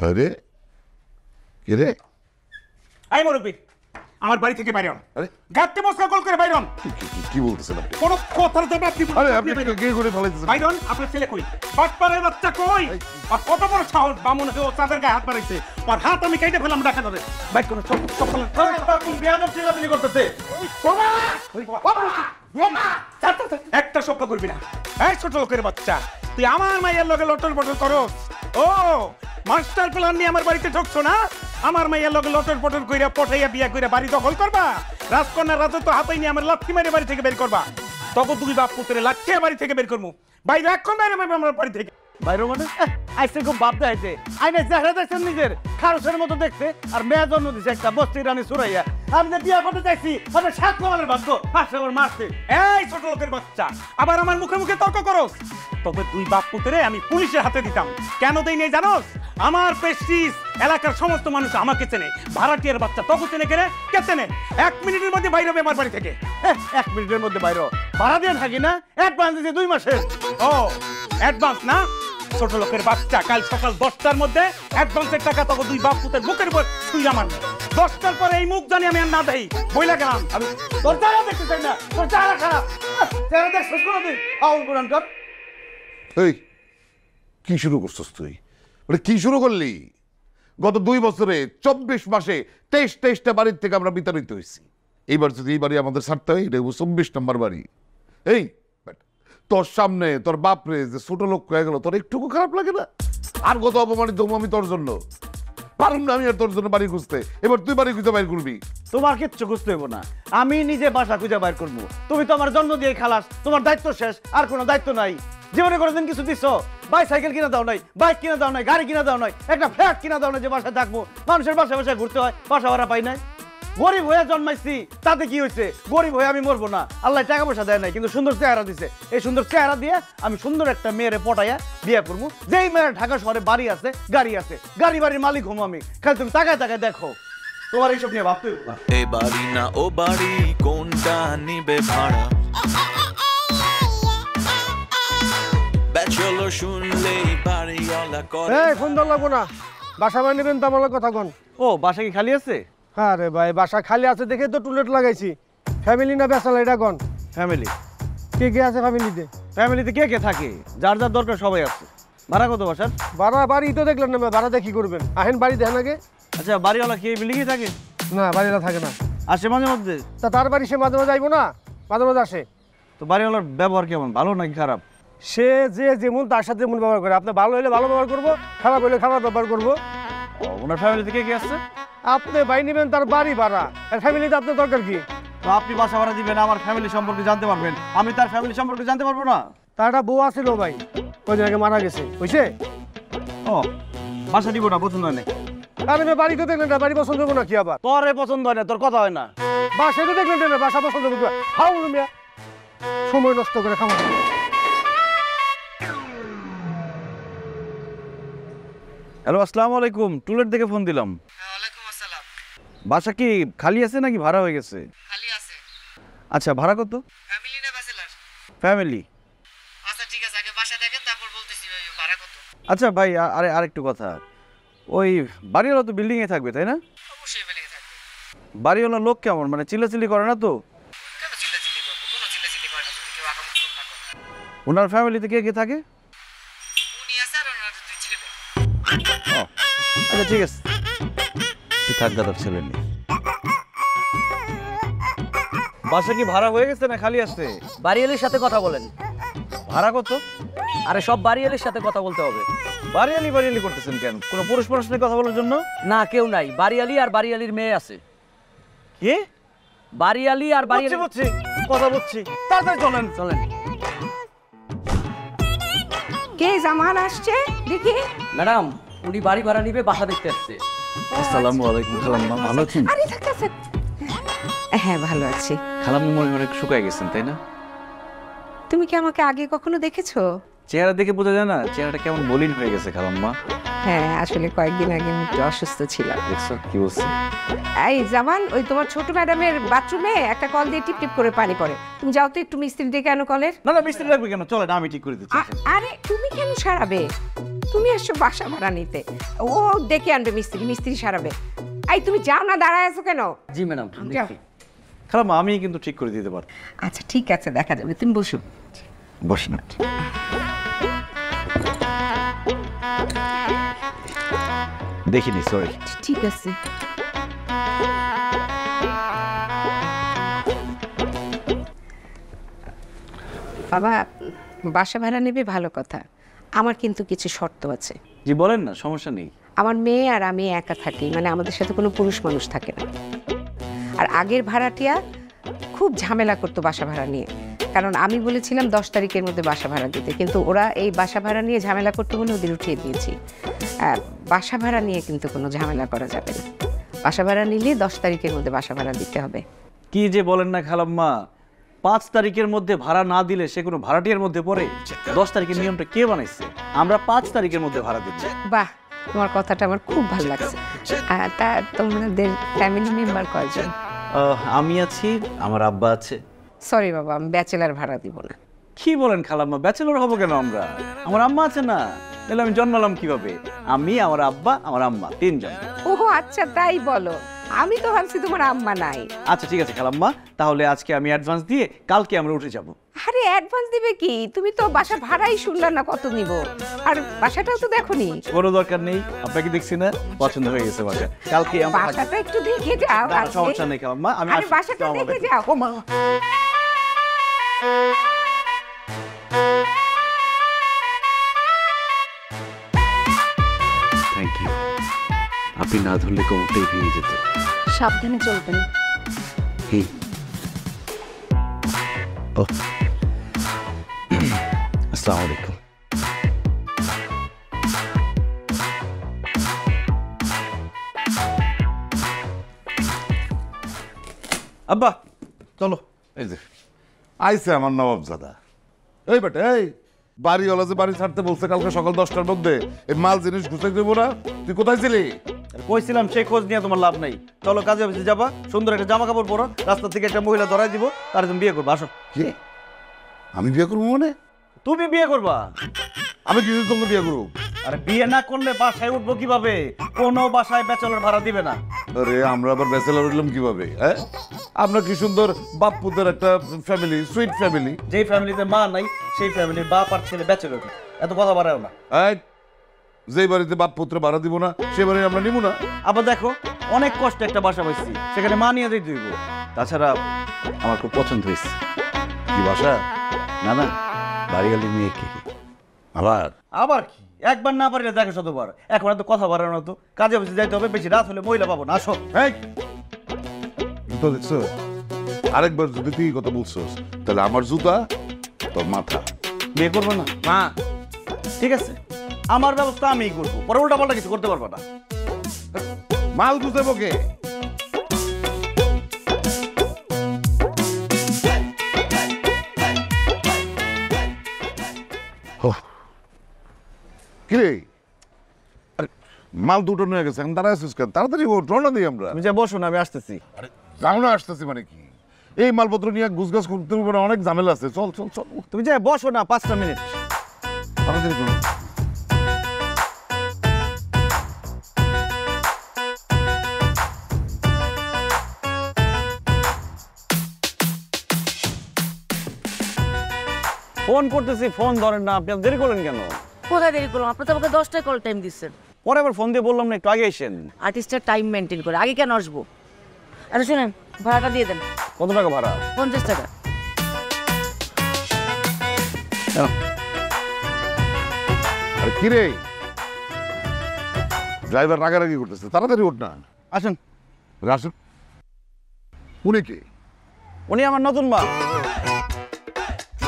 আরে কে রে? আই মুরব্বি, আমার বাড়ি থেকে বাইরে হন। আরে গাড়তে মশলা কল করে বাইরে হন। কি বলতেছেন আপনি? কোনো কথার জবাব আপনি আরে আপনি কে করে ফেলাইতেছেন? বাইরে হন। আপনার ছেলে কই? বাটপারের বাচ্চা কই? আর কত বড় সাহস, বামুন হয়ে ও চাঁদের গায়ে হাত বাড়াইছে। আর হাত আমি কেটে ফেলাম ডাকা ধরে। বাইক কোনো চপ্পল বেয়াদব ছেলেপেলি করতেছে। একটা শব্দ করবি না। এই ছোট লোকের বাচ্চা, তুই আমার মায়ের লগে লটর পটর করস? ও মাস্টার প্ল্যান নিয়ে আমার বাড়িতে ঢুকছো না? আমার মায়ের লগে লটর পটর কইরা পটাইয়া বিয়া কইরা বাড়ি দখল করবা? রাজকন্যার রাজত্ব হাতেই নিয়ে আমার লাথি মেরে বাড়ি থেকে বের করবা? তখন তুমি বাপ পুত্রে লাথিয়া বাড়ি থেকে বের করবো। বাইরে এখন বাইরে আমার বাড়ি থেকে বাইরে মানে আইসে খুব ভাবতে আইছে আইনে চেহারা দেখছেন নিজের খারসের মতো দেখতে আর মেয়ে জন্ম দিছে একটা বস্তি রানী সুরাইয়া। আমি যে বিয়া করতে চাইছি আপনার সাত কমালের ভাগ্য হাসে আমার মারছে। এই ছোট লোকের বাচ্চা, আবার আমার মুখে মুখে তর্ক করস? তবে তুই বাপ পুত্রে আমি পুলিশের হাতে দিতাম। কেন দেই নেই জানোস? আমার প্রেস্টিজ এলাকার সমস্ত মানুষ আমাকে চেনে। ভাড়াটিয়ার বাচ্চা তখন চেনে কেনে? কে চেনে? 1 মিনিটের মধ্যে বাইরে হবে আমার বাড়ি থেকে। 1 মিনিটের মধ্যে বাইরে ভাড়া দিয়ে থাকি না, অ্যাডভান্স দিয়েছি 2 মাসের। ও অ্যাডভান্স না? ছোট লোকের বাচ্চা, কাল সকাল 10টার মধ্যে অ্যাডভান্সের টাকা তখন দুই বাপ পুতের মুখের উপর ছুঁই আমার। 10টার পরে এই মুখ জানি আমি আর না দেই, বইলা গেলাম। আমি তোর চেহারা দেখতে চাই না, তোর চেহারা খারাপ। চেহারা দেখছিস কোনোদিন? আউল কোরআন কর। এই কি শুরু করছস তুই? মানে কি শুরু করলি? গত 2 বছরে 24 মাসে 23টা বাড়ির থেকে আমরা বিতাড়িত হয়েছি। এইবার যদি এই বাড়ি আমাদের ছাড়তে হয়, এটা 24 নম্বর বাড়ি। এই তোর সামনে তোর বাপরে যে ছোট লোক হয়ে গেল, তোর একটুকু খারাপ লাগে না? আর কত অপমানিত হবো আমি তোর জন্য? পারুম না আমি আর তোর জন্য বাড়ি খুঁজতে। এবার তুই বাড়ি খুঁজে বাইর করবি। তোমার কিচ্ছু খুঁজতে হইব না, আমি নিজে বাসা খুঁজে বাইর করবো। তুমি তো আমার জন্ম দিয়ে খালাস, তোমার দায়িত্ব শেষ, আর কোনো দায়িত্ব নাই। জীবনে কোনোদিন কিছু দিচ্ছ? বাইসাইকেল কিনা দাও নাই, বাইক কিনা দাও নাই, গাড়ি কিনা দাও নাই, একটা ফ্ল্যাট কিনা দাও নাই যে বাসায় থাকবো। মানুষের বাসায় বাসায় ঘুরতে হয়, বাসা ভাড়া পাই নাই। গরিব হয়ে জন্মাইছি, তাতে কি হয়েছে? গরিব হয়ে আমি মরবো না, আল্লাহ টাকা পয়সা দেয় নাই, কিন্তু সুন্দর চেহারা দিছে। এই সুন্দর চেহারা দিয়ে আমি সুন্দর একটা মেয়েরে পটাইয়া বিয়ে করবো। যেই মেয়ের ঢাকা শহরে বাড়ি আছে, গাড়ি আছে, গাড়ি বাড়ির মালিক হবো আমি। খালি তুমি তাকায় তাকায় দেখো, তোমার এইসব নিয়ে ভাবতে হইব না। এ বাড়ি না ও বাড়ি, কোনটা নিবে ভাড়া? ব্যাচেলর শুনলেই বাড়িওয়ালা করে। এই ফোন ধর লাগবো না, বাসা বাই নেবেন তো আমার কথা কন। ও বাসা কি খালি আছে? হ্যাঁ রে ভাই, বাসা খালি আছে দেখে তো টুলেট লাগাইছি। ফ্যামিলি না বেসাল এটা কন। ফ্যামিলি? কে কে আছে ফ্যামিলিতে? ফ্যামিলিতে কে কে থাকে? যার যার দরকার সবাই আছে। ভাড়া কত বাসার? ভাড়া বাড়ি তো দেখলেন না, ভাড়া দেখি করবেন। আহেন বাড়ি দেখেন আগে। আচ্ছা, বাড়িওয়ালা কি এই বিল্ডিংয়ে থাকে? না, বাড়িটা থাকে না। আসে মাঝে মধ্যে? তা তার বাড়ি সে মাঝে মাঝে আইবো না, মাঝে মাঝে আসে। তো বাড়িওয়ালার ব্যবহার কেমন, ভালো নাকি খারাপ? সে যে যেমন তার সাথে যেমন ব্যবহার করে। আপনি ভালো হলে ভালো ব্যবহার করবো, খারাপ হলে খারাপ ব্যবহার করবো। ওনার ফ্যামিলিতে কে কে আছে? আপনি বাই নেবেন তার বাড়ি ভাড়া, আর ফ্যামিলিতে আপনার দরকার কি? তো আপনি বাসা ভাড়া দিবেন, আমার ফ্যামিলি সম্পর্কে জানতে পারবেন, আমি তার ফ্যামিলি সম্পর্কে জানতে পারবো না? তার একটা বউ আছিল ভাই, কদিন আগে মারা গেছে, বুঝছে? ও বাসা দিব না, পছন্দ হয় না? আরে মেয়ে বাড়ি তো দেখলেন না, বাড়ি পছন্দ হবো না কি আবার? তোর পছন্দ হয় না, তোর কথা হয় না। বাসা তো দেখলেন না, বাসা পছন্দ হবো। খাও মিয়া, সময় নষ্ট করে খাওয়া। হ্যালো, আসসালামু আলাইকুম। টুলেট থেকে ফোন দিলাম। ওয়ালাইকুম আসসালাম। বাসা কি খালি আছে নাকি ভাড়া হয়ে গেছে? খালি আছে। আচ্ছা, ভাড়া কত? ফ্যামিলি না ব্যাচেলর? ফ্যামিলি। আচ্ছা ঠিক আছে, আগে বাসা দেখেন তারপর বলতেছি ভাড়া কত। আচ্ছা ভাই, আরেকটু কথা। ওই বাড়িওয়ালা তো বিল্ডিংয়ে থাকবে তাই না? অবশ্যই বেলে থাকবে। বাড়িওয়ালা লোক কেমন, মানে চিল্লাচিল্লি করে না তো? কেন চিল্লাচিল্লি করবো? কোনো চিল্লাচিল্লি করে না যদি কেউ আগামী ফোন না করে। ওনার ফ্যামিলিতে কে কে থাকে? উনি আছে আর ওনার 2 ছেলে। ও আচ্ছা ঠিক আছে, তুই থাক দাদার ছেলে নিয়ে। বাসা কি ভাড়া হয়ে গেছে না খালি আছে? বাড়িয়ালির সাথে কথা বলেন। ভাড়া কত? আরে সব বাড়িয়ালির সাথে কথা বলতে হবে। বাড়িয়ালি করতেছেন কেন? কোনো পুরুষ মানুষের সাথে কথা বলার জন্য? না, কেউ নাই। বাড়িয়ালি আর বাড়িয়ালির মেয়ে আছে। কি? বাড়িয়ালি আর বাড়িয়ালি। বুঝছি, কথা বুঝছি। তাড়াতাড়ি চলেন। চলেন। কে জামান আসছে দেখি? ম্যাডাম, উনি বাড়ি ভাড়া নিবে, বাসা দেখতে আসছে। আসসালামু আলাইকুম খালাম্মা, ভালো আছেন? আরে থাকতেছে। হ্যাঁ ভালো আছি। খালাম্মা মনে হয় অনেক শুকায় গেছেন তাই না? তুমি কি আমাকে আগে কখনো দেখেছো? চেহারা দেখে বোঝা যায় না চেহারাটা কেমন মলিন হয়ে গেছে খালাম্মা? হ্যাঁ আসলে কয়েকদিন আগে আমি একটু অসুস্থ ছিলাম। কি বলছে? এই জামান, ওই তোমার ছোট ম্যাডামের বাথরুমে একটা কল দিয়ে টিপ টিপ করে পানি পড়ে, তুমি যাও তো একটু মিস্ত্রি ডেকে আনো কলের। না না, মিস্ত্রি লাগবে কেন? চলে না, আমি ঠিক করে দিচ্ছি। আরে তুমি কেন সারাবে? তুমি এসছো বাসা ভাড়া নিতে, ও ডেকে আনবে মিস্ত্রি, মিস্ত্রি সারাবে। এই তুমি যাও না, দাঁড়ায় আছো কেন? জি ম্যাডাম। যাও। খালাম্মা আমি কিন্তু ঠিক করে দিতে পারবো। আচ্ছা ঠিক আছে, দেখা যাবে, তুমি বসো। বস না, দেখিনি, সরি। ঠিক আছে। বাবা বাসা ভাড়া নেবে ভালো কথা, আমার কিন্তু কিছু শর্ত আছে। জি বলেন না, সমস্যা নেই। আমার মেয়ে আর আমি একা থাকি, মানে আমাদের সাথে কোনো পুরুষ মানুষ থাকে না। আর আগের ভাড়াটিয়া খুব ঝামেলা করতো বাসা ভাড়া নিয়ে, কারণ আমি বলেছিলাম 10 তারিখের মধ্যে বাসা ভাড়া দিতে, কিন্তু ওরা এই বাসা ভাড়া নিয়ে ঝামেলা করতে বলে ওদের উঠিয়ে দিয়েছি। বাসা ভাড়া নিয়ে কিন্তু কোনো ঝামেলা করা যাবে না, বাসা ভাড়া নিলে 10 তারিখের মধ্যে বাসা ভাড়া দিতে হবে। কি যে বলেন না খালাম্মা, 5 তারিখের মধ্যে ভাড়া না দিলে সে কোনো ভাড়াটিয়ার মধ্যে পড়ে? 10 তারিখের নিয়মটা কে বানাইছে? আমরা 5 তারিখের মধ্যে ভাড়া দিচ্ছি। বাহ, তোমার কথাটা আমার খুব ভালো লাগছে। তা তোমাদের ফ্যামিলি মেম্বার কয়জন? আমি আছি, আমার আব্বা আছে। সরি বাবা, আমি ব্যাচেলার ভাড়া দিব না। কি বলেন খালাম্মা, ব্যাচেলর হবো কেন আমরা? আমার আম্মা আছে না, তাহলে আমি জন্মালাম কিভাবে? আমি, আমার আব্বা, আমার আম্মা, 3 জন। ও আচ্ছা, তাই বলো, আমি তো ভাবছি তোমার আম্মা নাই। আচ্ছা ঠিক আছে খালাম্মা, তাহলে আজকে আমি অ্যাডভান্স দিয়ে কালকে আমরা উঠে যাব। আরে অ্যাডভান্স দিবে কি? তুমি তো বাসা ভাড়াই শুনলা না কত নিব, আর বাসাটাও তো দেখোনি। কোনো দরকার নেই, আপনাকে দেখছি না, পছন্দ হয়ে গেছে বাসা। কালকে আমরা বাসাটা একটু দেখে যাও। না, সমস্যা নেই খালাম্মা, আমি আরে বাসাটা দেখে যাও। ও মা, থ্যাংক ইউ। আপনি না ধরলে কোমরটাই ভেঙে যেত। সাবধানে চলবেন। ও আসসালামু আলাইকুম। আব্বা চলো। এই যে আইছে আমার নবাবজাদা। এই বেটা, এই বাড়িওয়ালা যে বাড়ি ছাড়তে বলছে কালকে সকাল 10টার মধ্যে, এই মাল জিনিস গুছাই দেবো না? তুই কোথায় ছিলি? কইছিলাম সেই খোঁজ নিয়ে তোমার লাভ নাই। চলো কাজে অফিসে যাবা, সুন্দর একটা জামা কাপড় পরো, রাস্তা থেকে একটা মহিলা ধরাই দিব, তার তুমি বিয়ে করবা। আসো। কি? আমি বিয়ে করবো মানে? তুমি বিয়ে করবা? আমি কি তোকে বিয়ে করবো? আরে বিয়ে না করলে বাসায় উঠবো কিভাবে? কোনো বাসায় ব্যাচেলর ভাড়া দিবে না। আরে আমরা আবার ব্যাচেলর হইলাম কিভাবে? হ্যাঁ, আমরা কি সুন্দর বাপ্পুদের একটা ফ্যামিলি, সুইট ফ্যামিলি। যেই ফ্যামিলিতে মা নাই সেই ফ্যামিলির বাপ আর ছেলে ব্যাচেলর। এত কথা বাড়াও না। এই, যেই বাড়িতে বাপ পুত্র ভাড়া দিব না সে বাড়ি আমরা নিব না। আবার দেখো, অনেক কষ্টে একটা বাসা পাইছি, সেখানে মা নিয়ে দিই দিব। তাছাড়া আমার খুব পছন্দ হয়েছে। কি বাসা? না না, বাড়িওয়ালি মেয়েকে। আবার আবার কি, একবার না পারলে দেখে শতবার। এখন এত কথা বাড়ানো তো, কাজে অফিসে যাইতে হবে, বেশি রাত হলে মহিলা পাবো না। আসো। এই তো দেখছো, আরেকবার যদি তুই কথা বলছস তাহলে আমার জুতা তোর মাথা। বিয়ে করবো না? মা ঠিক আছে, আমার ব্যবস্থা আমিই করবো, পরে উল্টা পাল্টা কিছু করতে পারবো না। মাল গুছাবো কে? কিরে, মাল দুটো নিয়ে গেছে, এখন দাঁড়ায় আছিস কেন? তাড়াতাড়ি ও রওনা দিই আমরা। তুমি যা বসো না, আমি আসতেছি। যাও না, আসতেছি মানে কি? এই মালপত্র নিয়ে গুছগাছ করতে হবে, অনেক ঝামেলা আছে। চল চল চল, তুমি যা বসো না, 5টা মিনিট। তাড়াতাড়ি করো। ফোন করতেছি, ফোন ধরেন না। আপনি দেরি করলেন কেন? কোথায় দেরি করলাম? আপনি তো আমাকে 10টায় কল টাইম দিচ্ছেন। পরে আবার ফোন দিয়ে বললাম না একটু আগে এসেন। আর্টিস্টের টাইম মেনটেন করে আগে কেন আসবো? আরে শুনেন, ভাড়াটা দিয়ে দেন। কত টাকা ভাড়া? 50 টাকা। আরে কিরে, ড্রাইভার রাগারাগি করতেছে, তাড়াতাড়ি ওঠ না। আসেন। আসুন। উনি কে? উনি আমার নতুন মা।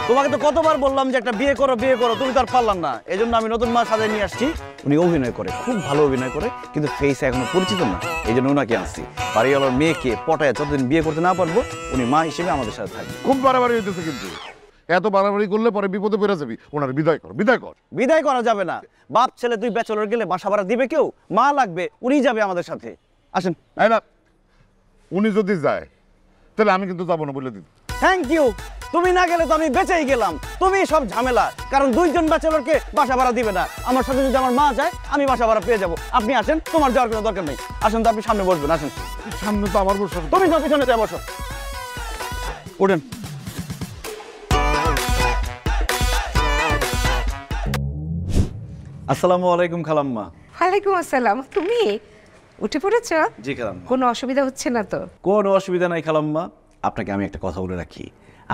তোমাকে তো কতবার বললাম যে একটা বিয়ে করো বিয়ে করো, তুমি তো আর পারলাম না। এই জন্য আমি নতুন মা সাজায় নিয়ে আসছি। উনি অভিনয় করে, খুব ভালো অভিনয় করে, কিন্তু ফেস এখনো পরিচিত না। এই জন্য ওনাকে আনছি। বাড়িওয়ালার মেয়েকে পটায় যতদিন বিয়ে করতে না পারবো, উনি মা হিসেবে আমাদের সাথে থাকবে। খুব বাড়াবাড়ি হইতেছে কিন্তু। এত বাড়াবাড়ি করলে পরে বিপদে পড়ে যাবি। ওনার বিদায় কর, বিদায় কর। বিদায় করা যাবে না। বাপ ছেলে দুই ব্যাচেলর গেলে বাসা ভাড়া দিবে কেউ? মা লাগবে, উনি যাবে আমাদের সাথে। আসেন। এই না, উনি যদি যায় তাহলে আমি কিন্তু যাবো না বলে দিই। Thank you. তুমি না গেলে তো আমি বেঁচেই গেলাম। তুমি সব ঝামেলা, কারণ দুইজন ব্যাচেলরকে বাসা ভাড়া দিবে না। আমার সাথে যদি আমার মা যায় আমি বাসা ভাড়া পেয়ে যাবো। আপনি আসেন, তোমার যাওয়ার কোনো দরকার নেই। আসেন তো, আপনি সামনে বসবেন। আসেন। সামনে তো আমার বসে। তুমি তো পিছনে যাও, বসো। ওঠেন। আসসালামু আলাইকুম খালাম্মা। ওয়ালাইকুম আসসালাম। তুমি উঠে পড়েছো? জি খালাম্মা। কোনো অসুবিধা হচ্ছে না তো? কোনো অসুবিধা নাই খালাম্মা। আপনাকে আমি একটা কথা বলে রাখি,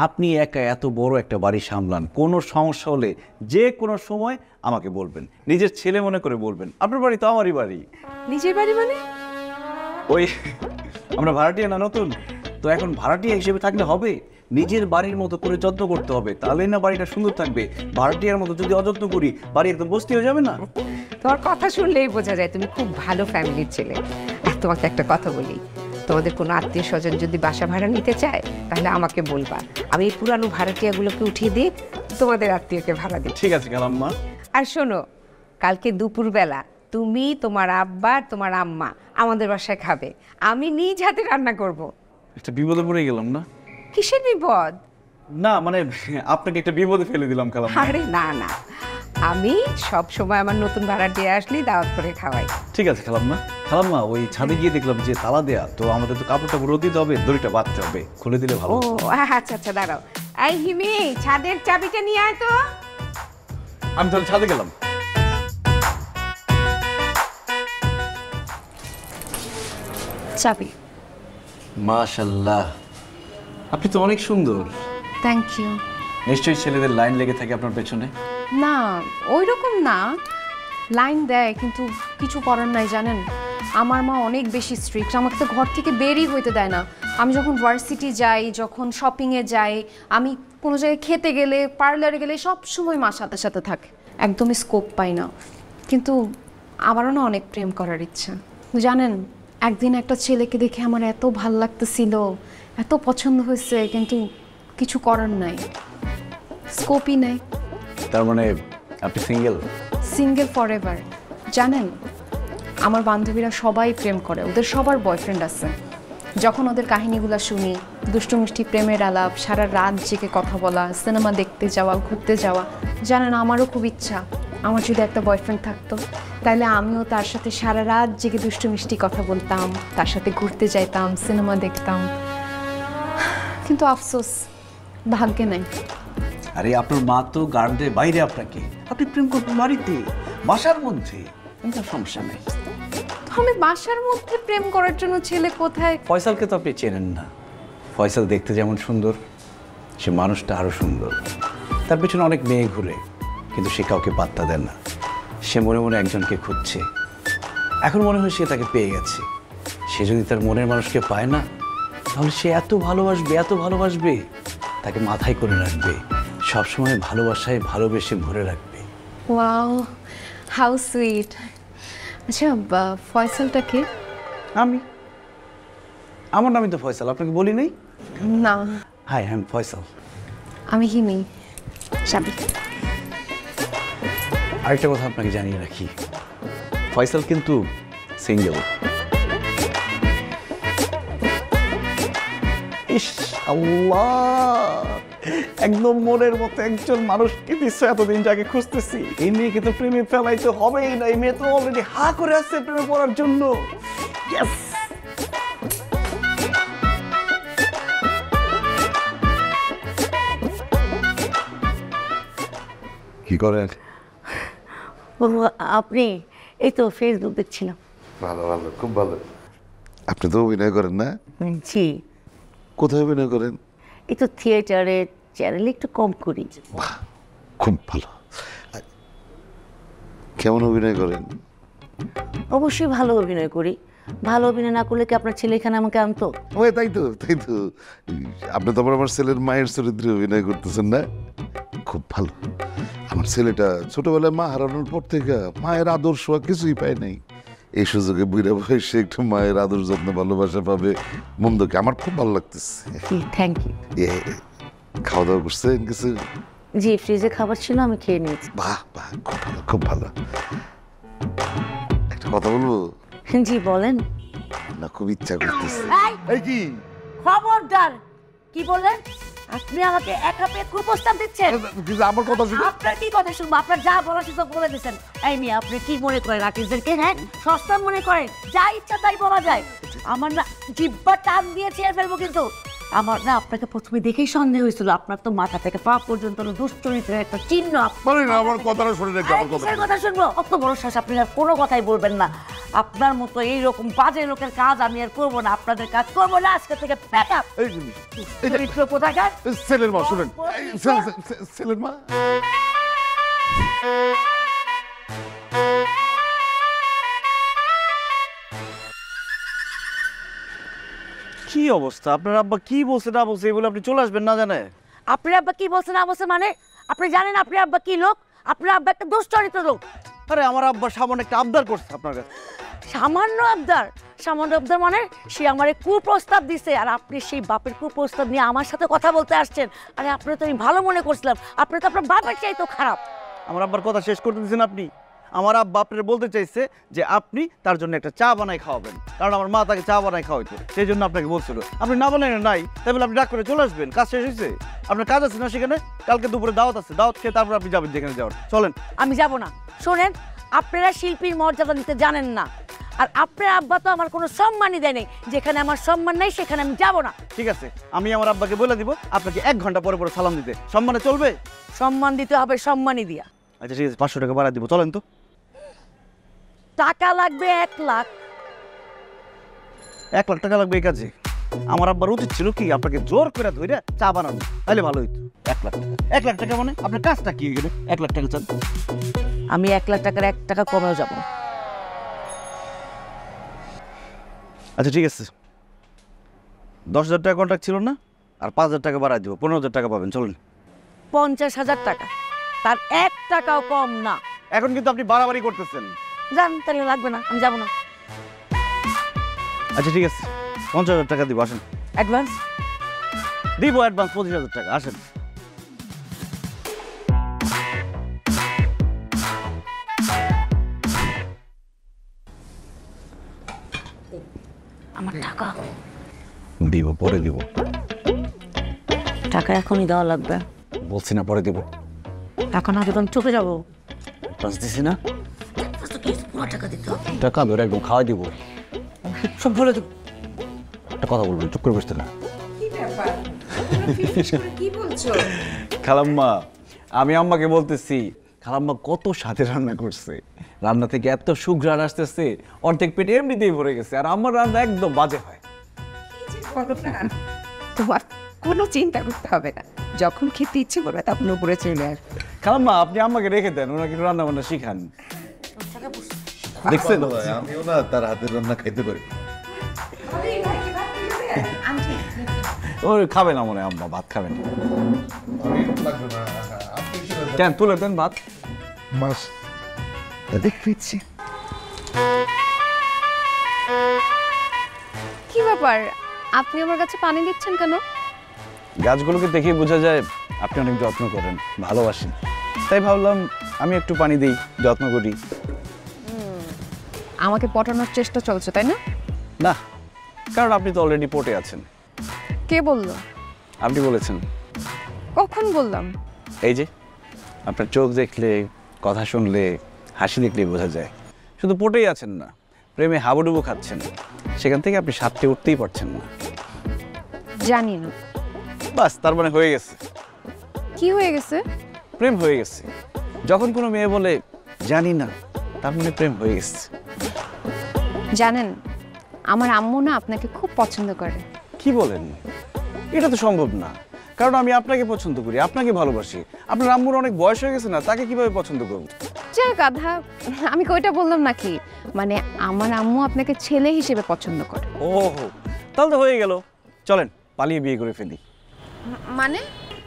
আপনি একা এত বড় একটা বাড়ি সামলান, কোনো সমস্যা হলে যে কোনো সময় আমাকে বলবেন, নিজের ছেলে মনে করে বলবেন। আপনার বাড়ি তো আমারই বাড়ি। নিজের বাড়ি মানে? ওই আমরা ভাড়াটিয়া না নতুন তো, এখন ভাড়াটিয়া হিসেবে থাকলে হবে? নিজের বাড়ির মতো করে যত্ন করতে হবে, তাহলেই না বাড়িটা সুন্দর থাকবে। ভাড়াটিয়ার মতো যদি অযত্ন করি বাড়ি একদম বস্তি হয়ে যাবে না? তোমার কথা শুনলেই বোঝা যায় তুমি খুব ভালো ফ্যামিলির ছেলে। আর তোমাকে একটা কথা বলি, তোমাদের কোনো আত্মীয় স্বজন যদি বাসা ভাড়া নিতে চায় তাহলে আমাকে বলবা, আমি এই পুরানো ভাড়াটিয়াগুলোকে উঠিয়ে দিই, তোমাদের আত্মীয়কে ভাড়া দিই। ঠিক আছে খালাম্মা। আর শোনো, কালকে দুপুরবেলা তুমি, তোমার আব্বা, তোমার আম্মা আমাদের বাসায় খাবে। আমি নিজ হাতে রান্না করব। একটা বিপদে পড়ে গেলাম না? কিসের বিপদ? না মানে আপনাকে একটা বিপদে ফেলে দিলাম খালাম্মা। আরে না না, আমি সব সময় আমার নতুন ভাড়াটিয়া আসলেই দাওয়াত করে খাওয়াই। ঠিক আছে খালাম্মা। খালাম্মা, ওই ছাদে গিয়ে দেখলাম যে তালা দেয়া, তো আমাদের তো কাপড়টা রোদ দিতে হবে, দড়িটা বাঁধতে হবে, খুলে দিলে ভালো। ও আচ্ছা আচ্ছা, দাঁড়াও। এই হিমি, ছাদের চাবিটা নিয়ে আয় তো। আমি তাহলে ছাদে গেলাম। চাবি। মাশাআল্লাহ, আপনি তো অনেক সুন্দর। Thank you. নিশ্চয়ই ছেলেদের লাইন লেগে থাকে আপনার পেছনে? না, ওই রকম না, লাইন দেয় কিন্তু কিছু করার নাই। জানেন, আমার মা অনেক বেশি স্ট্রিক্ট, আমাকে তো ঘর থেকে বেরই হইতে দেয় না। আমি যখন ভার্সিটি যাই, যখন শপিংয়ে যাই, আমি কোনো জায়গায় খেতে গেলে, পার্লারে গেলে সব সময় মা সাথে সাথে থাকে। একদমই স্কোপ পাই না। কিন্তু আমারও না অনেক প্রেম করার ইচ্ছা। জানেন, একদিন একটা ছেলেকে দেখে আমার এত ভাল লাগতেছিল, এত পছন্দ হয়েছে, কিন্তু কিছু করার নাই, স্কোপই নাই। তার মানে আপনি সিঙ্গেল? Single forever. জানেন, আমার বান্ধবীরা সবাই প্রেম করে, ওদের সবার বয়ফ্রেন্ড আছে। যখন ওদের কাহিনীগুলো শুনি, দুষ্টু মিষ্টি প্রেমের আলাপ, সারা রাত জেগে কথা বলা, সিনেমা দেখতে যাওয়া, ঘুরতে যাওয়া, জানেন আমারও খুব ইচ্ছা আমার যদি একটা বয়ফ্রেন্ড থাকতো, তাহলে আমিও তার সাথে সারা রাত জেগে দুষ্টু মিষ্টি কথা বলতাম, তার সাথে ঘুরতে যাইতাম, সিনেমা দেখতাম। কিন্তু আফসোস, ভাগ্যে নাই। আরে আপনার মা তো গার্ডে বাইরে, আপনাকে আপনি প্রেম করবেন বাড়িতে, বাসার মধ্যে, কোনো সমস্যা নেই। আমি বাসার মধ্যে প্রেম করার জন্য ছেলে কোথায়? ফয়সালকে তো আপনি চেনেন না। ফয়সাল দেখতে যেমন সুন্দর, সে মানুষটা আরো সুন্দর। তার পেছনে অনেক মেয়ে ঘুরে, কিন্তু সে কাউকে পাত্তা দেয় না। সে মনে মনে একজনকে খুঁজছে। এখন মনে হয় সে তাকে পেয়ে গেছে। সে যদি তার মনের মানুষকে পায় না, তাহলে সে এত ভালোবাসবে, এত ভালোবাসবে, তাকে মাথায় করে রাখবে, সবসময় ভালোবাসায় ভালোবেসে ভরে রাখবে। Wow, how sweet. আচ্ছা, ফয়সালটা কে? আমি, আমার নামই তো ফয়সাল, আপনাকে বলি নাই? না। Hi, I am Faisal. আমি হিমি। চাবি। আরেকটা কথা আপনাকে জানিয়ে রাখি, ফয়সাল কিন্তু সিঙ্গেল। ইস আল্লাহ, একদম মনের মতো একজন মানুষকে দিচ্ছে, এতদিন যাকে খুঁজতেছি। এই মেয়েকে তো প্রেমে ফেলাইতে হবেই না। এই মেয়ে তো অলরেডি হা করে আসছে প্রেমে পড়ার জন্য। ইয়েস। কি করেন? আপনি? এই তো ফেসবুক দেখছিলাম। ভালো ভালো, খুব ভালো। আপনি তো অভিনয় করেন না? জি। কোথায় অভিনয় করেন? এই তো থিয়েটারে, চ্যানেলে একটু কম করি। খুব ভালো। কেমন অভিনয় করেন? অবশ্যই ভালো অভিনয় করি। ভালো অভিনয় না করলে কি আপনার ছেলে এখানে আমাকে আনতো? ওই তাই তো, তাই তো। আপনি তো আমার ছেলের মায়ের চরিত্রে অভিনয় করতেছেন না? খুব ভালো। আমার ছেলেটা ছোটবেলায় মা হারানোর পর থেকে মায়ের আদর্শ কিছুই পায় নাই। এই সুযোগে বুড়া বয়সে একটু মায়ের আদর যত্ন ভালোবাসা পাবে, মন্দকে আমার খুব ভালো লাগতেছে। Thank you. খাওয়া দাওয়া করছেন কিছু? জি, ফ্রিজে খাবার ছিল, আমি খেয়ে নিয়েছি। বাহ বাহ, খুব ভালো খুব ভালো। একটা কথা বলবো? জি বলেন। না, খুব ইচ্ছা করতেছে। এই কি খবরদার, কি বললেন আপনি? আমাকে একা পেয়ে কুপ্রস্তাব দিচ্ছেন? আমার কথা শুনুন। আপনার কি কথা শুনবো? আপনার যা বলার সুযোগ বলে দিচ্ছেন। এই মেয়ে, আপনি কি মনে করেন আর্টিস্টদেরকে হ্যাঁ সস্তা মনে করেন? যা ইচ্ছা তাই বলা যায়? আমার না জিব্বা টান দিয়ে ছেড়ে ফেলবো কিন্তু। আমার না আপনাকে প্রথমে দেখেই সন্দেহ হয়েছিল। আপনার তো মাথা থেকে পা পর্যন্ত দুশ্চরিত্রের একটা চিহ্ন। আমার কথাটা শুনে রেখে আমার কথা শুনবো? অত বড় শ্বাস, আপনি আর কোনো কথাই বলবেন না। আপনার মতো এইরকম বাজে লোকের কাজ আমি আর করবো না, আপনাদের কাজ করবো না আজকে থেকে। চরিত্র কোথাকার? ছেলের মা, শুনেন ছেলের মা। কি অবস্থা? আপনার আব্বা কি বলছে না বলছে এগুলো আপনি চলে আসবেন না জানে? আপনার আব্বা কি বলছে না বলছে মানে? আপনি জানেন আপনার আব্বা কি লোক? আপনার আব্বা একটা দুশ্চরিত্র লোক। আরে আমার আব্বা সামান্য একটা আবদার করছে আপনার কাছে। সামান্য আবদার? সামান্য আবদার মানে সে আমারে কুপ্রস্তাব দিছে, আর আপনি সেই বাপের কুপ্রস্তাব নিয়ে আমার সাথে কথা বলতে আসছেন? আরে আপনি তো আমি ভালো মনে করছিলাম, আপনি তো আপনার বাপের চাইতো খারাপ। আমার আব্বার কথা শেষ করতে দিয়েছেন আপনি? আমার আব্বা আপনার বলতে চাইছে যে আপনি তার জন্য একটা চা বানাই খাওয়াবেন, কারণ আমার মা তাকে চা বানাই খাওয়াইতো, সেই জন্য আপনাকে বলছিল। আপনি না বানাই নাই, তাই বলে আপনি ডাক করে চলে আসবেন? কাজ শেষ হয়েছে? আপনার কাজ আছে না সেখানে? কালকে দুপুরে দাওয়াত আছে, দাওয়াত খেয়ে তারপর আপনি যাবেন যেখানে যাওয়ার। চলেন। আমি যাব না। শোনেন, আপনারা শিল্পীর মর্যাদা দিতে জানেন না, আর আপনার আব্বা তো আমার কোনো সম্মানই দেয় নাই। যেখানে আমার সম্মান নাই সেখানে আমি যাব না। ঠিক আছে, আমি আমার আব্বাকে বলে দিব আপনাকে 1 ঘন্টা পরে পরে সালাম দিতে। সম্মানে চলবে? সম্মান দিতে হবে, সম্মানই দিয়া। আচ্ছা ঠিক আছে, 500 টাকা বাড়া দিব, চলেন তো। টাকা লাগবে 1 লাখ। 1 লাখ টাকা লাগবে এই কাজে? আমার আব্বার উচিত ছিল কি আপনাকে জোর করে ধরে চা বানানো, তাহলে ভালো হইতো। 1 লাখ টাকা? 1 লাখ টাকা মানে আপনার কাজটা কি হয়ে গেল? 1 লাখ টাকা চান? আমি 1 লাখ টাকার 1 টাকা কমেও যাব না। আচ্ছা ঠিক আছে, 10,000 টাকা কন্ট্রাক্ট ছিল না? আর 5,000 টাকা বাড়াই দিব, 15,000 টাকা পাবেন। চলুন। 50,000 টাকা, তার 1 টাকাও কম না। এখন কিন্তু আপনি বাড়াবাড়ি করতেছেন। জান, তাহলে লাগবে না, আমি যাব না। আচ্ছা ঠিক আছে, 50,000 টাকা দিব, আসেন। অ্যাডভান্স দিব, অ্যাডভান্স 25,000 টাকা, আসেন। আমার টাকা দিব, পরে দিব। টাকা এখনই দেওয়া লাগবে। বলছি না পরে দিব। টাকা না দেবেন চোখে যাবো। অ্যাডভান্স দিছি না? টাকা দিতে হবে। টাকা ধরে একদম খাওয়াই দিব। সব বলে দেবো। একটা কথা বলবেন, চুপ করে বসতে না। কি বলছো? খালাম্মা, আমি আম্মাকে বলতেছি খালাম্মা কত স্বাদে রান্না করছে, রান্না থেকে এত সুঘ্রাণ আসতেছে, অর্ধেক পেটে এমনিতেই ভরে গেছে। আর আমার রান্না একদম বাজে হয়। তোমার কোনো চিন্তা করতে হবে না, যখন খেতে ইচ্ছে করবে তখন উপরে চলে আসবে। খালাম্মা, আপনি আম্মাকে রেখে দেন, ওনাকে একটু রান্না বান্না শিখান। দেখছেন, আমিও না তার হাতের রান্না খাইতে পারি। ও খাবে না মনে হয় আম্মা, ভাত খাবেন। কেন তুলে দেন ভাত। মাছ দেখছি কি ব্যাপার, আপনি আমার কাছে পানি দিচ্ছেন কেন? গাছগুলোকে দেখে বোঝা যায় আপনি অনেক যত্ন করেন, ভালোবাসেন, তাই ভাবলাম আমি একটু পানি দিই, যত্ন করি। আমাকে পটানোর চেষ্টা চলছে তাই না? না, কারণ আপনি তো অলরেডি পটে আছেন। কে বললো? আপনি বলেছেন। কখন বললাম? এই যে আপনার চোখ দেখলে, কথা শুনলে, হাসি দেখলে বোঝা যায় শুধু পটেই আছেন না, প্রেমে হাবুডুবু খাচ্ছেন। সেখান থেকে আপনি সাথে উঠতেই পারছেন না। জানি না। বাস, তার মানে হয়ে গেছে। কি হয়ে গেছে? প্রেম হয়ে গেছে। যখন কোনো মেয়ে বলে জানি না, তার মানে প্রেম হয়ে গেছে। জানেন, আমার আম্মু না আপনাকে খুব পছন্দ করে। কি বলেন? এটা তো সম্ভব না, কারণ আমি আপনাকে পছন্দ করি, আপনাকে ভালোবাসি। আপনার আম্মুর অনেক বয়স হয়ে গেছে না, তাকে কিভাবে পছন্দ করব? যার গাধা, আমি কইটা বললাম নাকি? মানে আমার আম্মু আপনাকে ছেলে হিসেবে পছন্দ করে। ওহো, তাহলে তো হয়ে গেল। চলেন পালিয়ে বিয়ে করে ফেলি।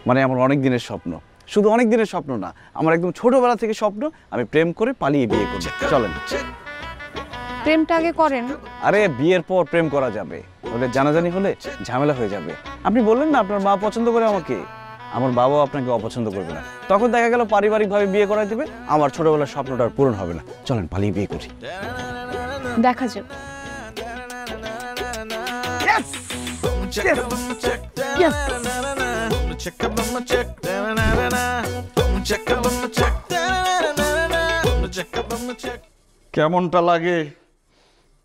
মানে আমার অনেক দিনের স্বপ্ন, শুধু অনেক দিনের স্বপ্ন না, আমার একদম ছোটবেলা থেকে স্বপ্ন আমি প্রেম করে পালিয়ে বিয়ে করি। চলেন। প্রেমটা আগে করেন। আরে বিয়ের পর প্রেম করা যাবে, ওদের জানাজানি হলে ঝামেলা হয়ে যাবে। আপনি বললেন না আপনার মা পছন্দ করে আমাকে, আমার বাবাও আপনাকে অপছন্দ করবে না, তখন দেখা গেল পারিবারিকভাবে বিয়ে করাই দিবে, আমার ছোটবেলার স্বপ্নটা আর পূরণ হবে না। চলেন পালিয়ে বিয়ে করি। দেখা যাক। কেমনটা লাগে?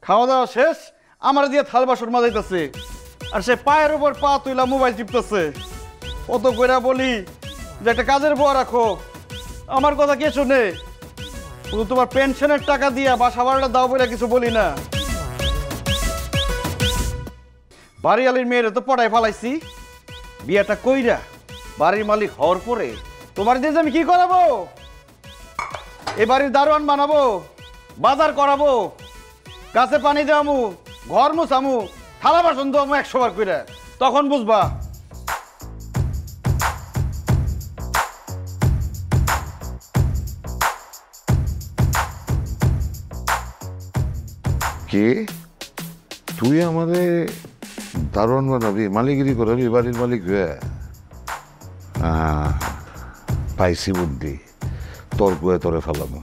খাওয়া দাওয়া শেষ, আমার দিয়ে থাল বাসন মাজাইতেছে, আর সে পায়ের উপর পা তুইলা মোবাইল টিপতেছে। কত কইরা বলি যে একটা কাজের বুয়া রাখো, আমার কথা কে শুনে? শুধু তোমার পেনশনের টাকা দিয়া বাসা ভাড়াটা দাও বলে কিছু বলি না। বাড়িওয়ালির মেয়েরে তো পড়ায় ফালাইছি, বিয়েটা কইরা বাড়ির মালিক হওয়ার পরে তোমার দিয়ে আমি কি করাবো? এ বাড়ির দারোয়ান বানাবো, বাজার করাবো, গাছে পানি দেওয়ামু, ঘর মুছামু, থালা বাসন দেওয়ামু 100 বার কইরা, তখন বুঝবা। কে তুই আমাদের দারোয়ান বানাবি, মালিগিরি করাবি বাড়ির মালিক হয়ে? পাইছি বুদ্ধি, তোর কুয়ে তোরে ফেলানো।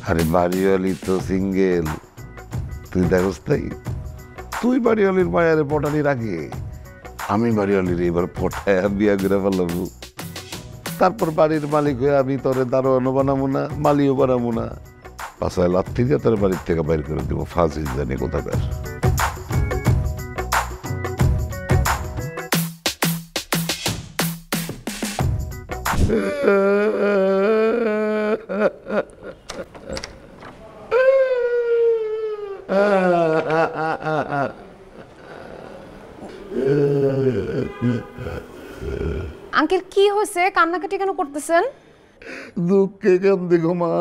আরে বাড়িওয়ালি তো সিঙ্গেল, তুই দেখস তাই? তুই বাড়িওয়ালির মায়ারে পটানির আগে আমি বাড়িওয়ালির এবার পটায় বিয়া করে ফেলাবো, তারপর বাড়ির মালিক হয়ে আমি তোরে দারোয়ানও বানাবো না, মালিও বানাবো না, পাশায় লাথি দিয়ে তোর বাড়ির থেকে বাইর করে দেবো। ফাঁসি জানি কোথাকার। আঙ্কেল কি হয়েছে? কান্নাকাটি কেন করতেছেন? দুঃখে কান্দে ঘুমা,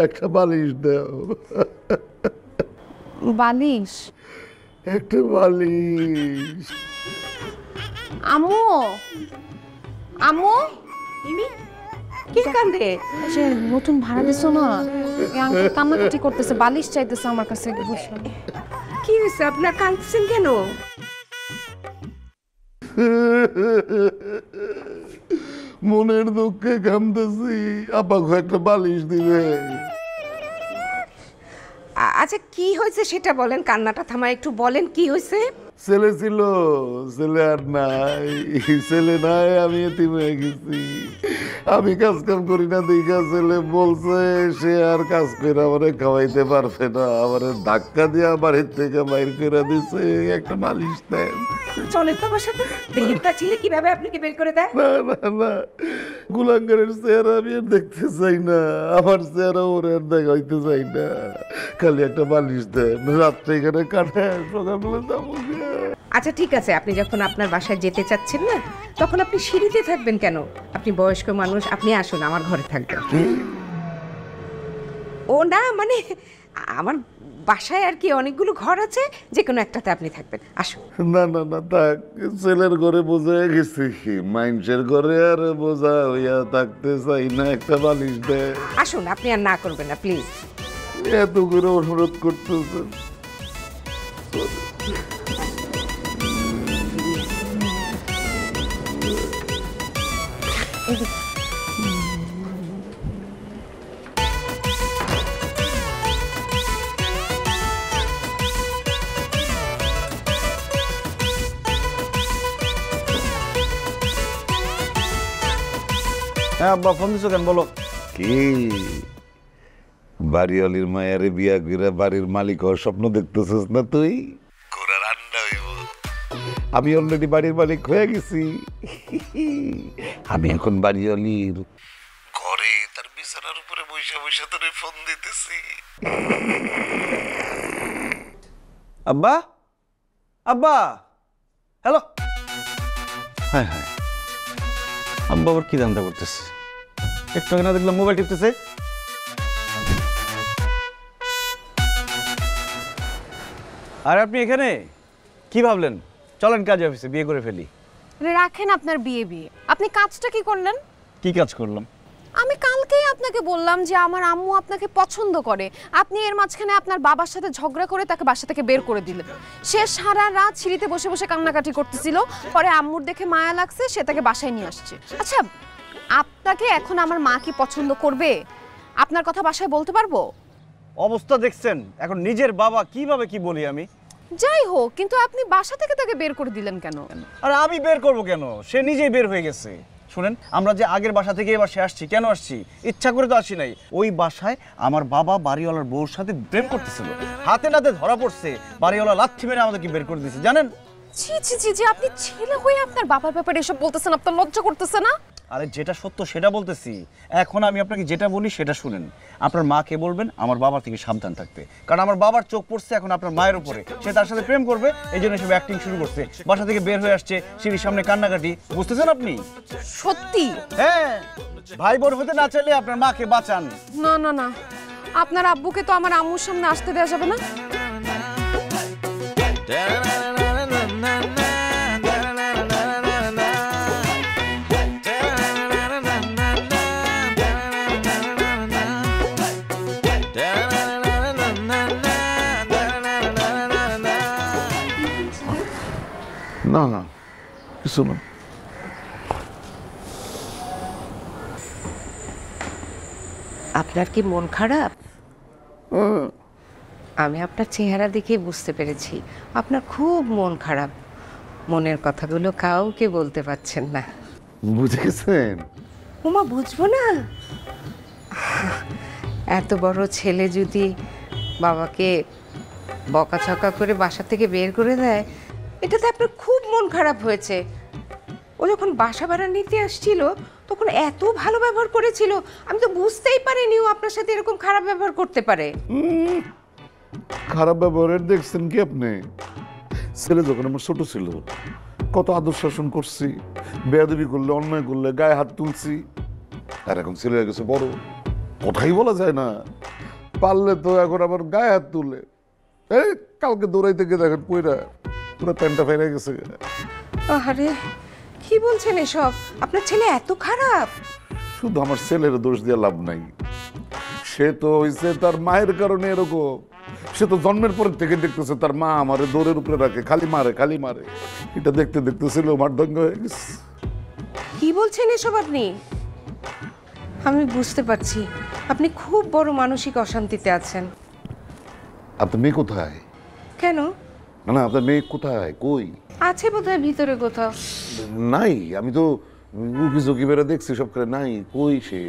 একটা বালিশ দাও। বালিশ? একটা বালিশ। আম্মু, আম্মু, কি কান্দে? যে নতুন ভাড়া দিছো না, এই আঙ্কেল কান্নাকাটি করতেছে, বালিশ চাইতেছে আমার কাছে। কি হয়েছে আপনার, কাঁদছেন কেন? মনের দুঃখে কামতেছি, আপাকে একটা বালিশ দিবে। আচ্ছা কি হয়েছে সেটা বলেন, কান্নাটা থামায় একটু বলেন কি হয়েছে। ছেলে ছিল, ছেলে আর নাই, ছেলে নাই, আমি এতিম হয়ে গেছি। আমি কাজ কাম করি না দেখা ছেলে বলছে সে আর কাজ করে আমারে খাওয়াইতে পারবে না, আমারে ধাক্কা দিয়ে বাড়ির থেকে বাইর করে দিছে। একটা মালিশ দেন। চলে তো আমার সাথে, দেখতে ছিলে কিভাবে আপনাকে বের করে দেয়। না না না, কুলাঙ্গারের চেহারা আমি আর দেখতে চাই না, আমার চেহারা ওর আর দেখাইতে চাই না। খালি একটা বালিশ দেন, রাত্রে এখানে কাটে, সকালবেলা যাবো। আচ্ছা ঠিক আছে, আপনি যখন আপনার বাসায় যেতে চাচ্ছেন না, তখন আপনি সিঁড়িতে থাকবেন কেন? আপনি বয়স্ক মানুষ, আপনি আসুন আমার ঘরে থাকবেন। ও না মানে আমার বাসায় আর কি অনেকগুলো ঘর আছে, যে কোনো একটাতে আপনি থাকবেন, আসুন। না না না থাক, ছেলের ঘরে বোঝা গেছে, মানুষের ঘরে আর বোঝা হইয়া থাকতে চাই না, একটা বালিশ দেয়। আসুন, আপনি আর না করবেন না প্লিজ। এত করে অনুরোধ করতেছেন। হ্যাঁ আব্বা, ফোন দিছো কেন বলো? কি বাড়িওয়ালির মায়ারে বিয়া করে বাড়ির মালিক হওয়ার স্বপ্ন দেখতেছিস না তুই? আমি অলরেডি বাড়ির মালিক হয়ে গেছি। আমি এখন বাড়িওয়ালির ঘরে তার বিছানার উপরে বসে বসে তোরে ফোন দিতেছি। আব্বা, আব্বা, হ্যালো। হ্যাঁ হ্যাঁ, আব্বা আবার কি ধান্দা করতেছে? একটু আগে না দেখলাম মোবাইল টিপতেছে। আর আপনি এখানে কি ভাবলেন? চলেন কাজে অফিসে, বিয়ে করে ফেলি। রাখেন আপনার বিয়ে, আপনি কাজটা কি করলেন? কি কাজ করলাম? আমি কালকেই আপনাকে বললাম যে আমার আম্মু আপনাকে পছন্দ করে, আপনি এর মাঝখানে আপনার বাবার সাথে ঝগড়া করে তাকে বাসা থেকে বের করে দিলেন। সে সারা রাত সিঁড়িতে বসে বসে কান্নাকাটি করতেছিল, পরে আম্মুর দেখে মায়া লাগছে, সে তাকে বাসায় নিয়ে আসছে। আচ্ছা, আপনাকে এখন আমার মা কি পছন্দ করবে? আপনার কথা বাসায় বলতে পারবো? অবস্থা দেখছেন, এখন নিজের বাবা কিভাবে কি বলি আমি। যাই হোক, কিন্তু আপনি বাসা থেকে তাকে বের করে দিলেন কেন? আর আমি বের করব কেন? সে নিজেই বের হয়ে গেছে। শুনেন, আমরা যে আগের বাসা থেকে এবার আসছি, কেন আসছি? ইচ্ছা করে তো আসি নাই। ওই বাসায় আমার বাবা বাড়িওয়ালার বউর সাথে প্রেম করতেছিল, হাতে নাতে ধরা পড়ছে, বাড়িওয়ালা লাথি মেরে আমাদেরকে বের করে দিয়েছে, জানেন? ছি ছি ছি জি, আপনি ছেলে হয়ে আপনার বাবার ব্যাপারে এসব বলতেছেন, আপনার লজ্জা করতেছে না? আরে যেটা সত্য সেটা বলতেছি। এখন আমি আপনাকে যেটা বলি সেটা শুনেন। আপনার মাকে বলবেন আমার বাবার থেকে সাবধান থাকতে, কারণ আমার বাবার চোখ পড়ছে এখন আপনার মায়ের উপরে, সে তার সাথে প্রেম করবে, এই জন্য সব অ্যাক্টিং শুরু করছে, বাসা থেকে বের হয়ে আসছে, সিঁড়ির সামনে কান্নাকাটি, বুঝতেছেন আপনি? সত্যি? হ্যাঁ, ভাই বোন হতে না চাইলে আপনার মাকে বাঁচান। না না না, আপনার আব্বুকে তো আমার আম্মুর সামনে আসতে দেওয়া যাবে না। না না, কিছু না। আপনার কি মন খারাপ? আমি আপনার চেহারা দেখে বুঝতে পেরেছি আপনার খুব মন খারাপ। মনের কথাগুলো কাউকে বলতে পারছেন না। বুঝে গেছেন? ওমা, বুঝবো না? এত বড় ছেলে যদি বাবাকে বকাঝকা করে বাসা থেকে বের করে দেয়, এটাতে আপনার খুব মন খারাপ হয়েছে। ও যখন বাসা ভাড়া নিতে আসছিল তখন এত ভালো ব্যবহার করেছিল, আমি তো বুঝতেই পারিনি ও আপনার সাথে এরকম খারাপ ব্যবহার করতে পারে। খারাপ ব্যবহারের দেখছেন কি আপনি? ছেলে যখন আমার ছোট ছিল কত আদর শাসন করছি, বেয়াদবি করলে অন্যায় করলে গায়ে হাত তুলছি, আর এখন ছেলে হয়ে গেছে বড়, কথাই বলা যায় না। পারলে তো এখন আবার গায়ে হাত তুলে, এই কালকে দৌড়াইতে গিয়ে দেখেন পুরা পুরো প্যান্টটা ফেরে গেছে। আরে কি বলছেন এসব? আপনার ছেলে এত খারাপ? শুধু আমার ছেলের দোষ দিয়ে লাভ নাই, সে তো হয়েছে তার মায়ের কারণে এরকম। সে তো জন্মের পর থেকে দেখতেছে তার মা আমারে দৌড়ের উপরে রাখে, খালি মারে খালি মারে। এটা দেখতে দেখতে ছিল মারদঙ্গ হয়ে গেছে। কি বলছেন এসব আপনি? আমি বুঝতে পারছি আপনি খুব বড় মানসিক অশান্তিতে আছেন। আপনার মেয়ে কোথায়? কেন? না আপনার মেয়ে কোথায়? কই আছে বোধহয় ভিতরে কোথাও। নাই, আমি তো উকি ঝুঁকি বেড়ে দেখছি সব করে, নাই। কই সে?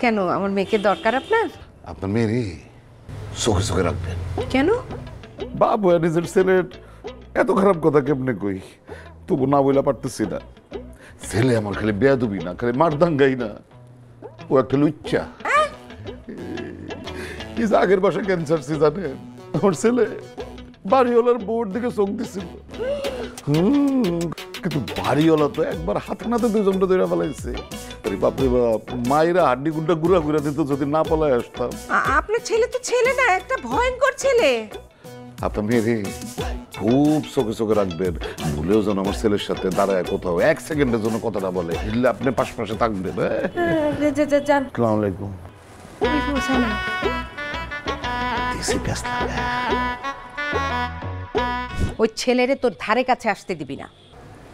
কেন, আমার মেয়েকে দরকার আপনার? আপনার মেয়ে চোখে চোখে রাখবেন। কেন? বাবু নিজের ছেলের এত খারাপ কথা কেমনে কই, তবু না বইলা পারতেছি না। ছেলে আমার খালি বেয়াদবি না, খালি মারদাঙ্গাই না, ও একটা লুচ্চা। আগের বাসায় ক্যান্সার সি জানেন, আমার ছেলে বাড়িওয়ালার বউর দিকে চোখ দিছিল, কিন্তু বাড়িওয়ালা তো একবার হাতে নাতে দুজনটা ধরে ফেলাইছে। আরে বাপরে বাপ, মায়েরা হাড্ডি গুন্ডা গুড়া গুড়া দিত যদি না পালায় আসতাম। আপনার ছেলে তো ছেলে না, একটা ভয়ঙ্কর ছেলে। আপনার মেয়ে খুব চোখে চোখে রাখবেন, ভুলেও যেন আমার ছেলের সাথে দাঁড়ায় কোথাও এক সেকেন্ডের জন্য কথাটা বলে, বুঝলে? আপনি পাশে থাকবেন। আসসালামু আলাইকুম। ওই ছেলেরে তোর ধারে কাছে আসতে দিবি না।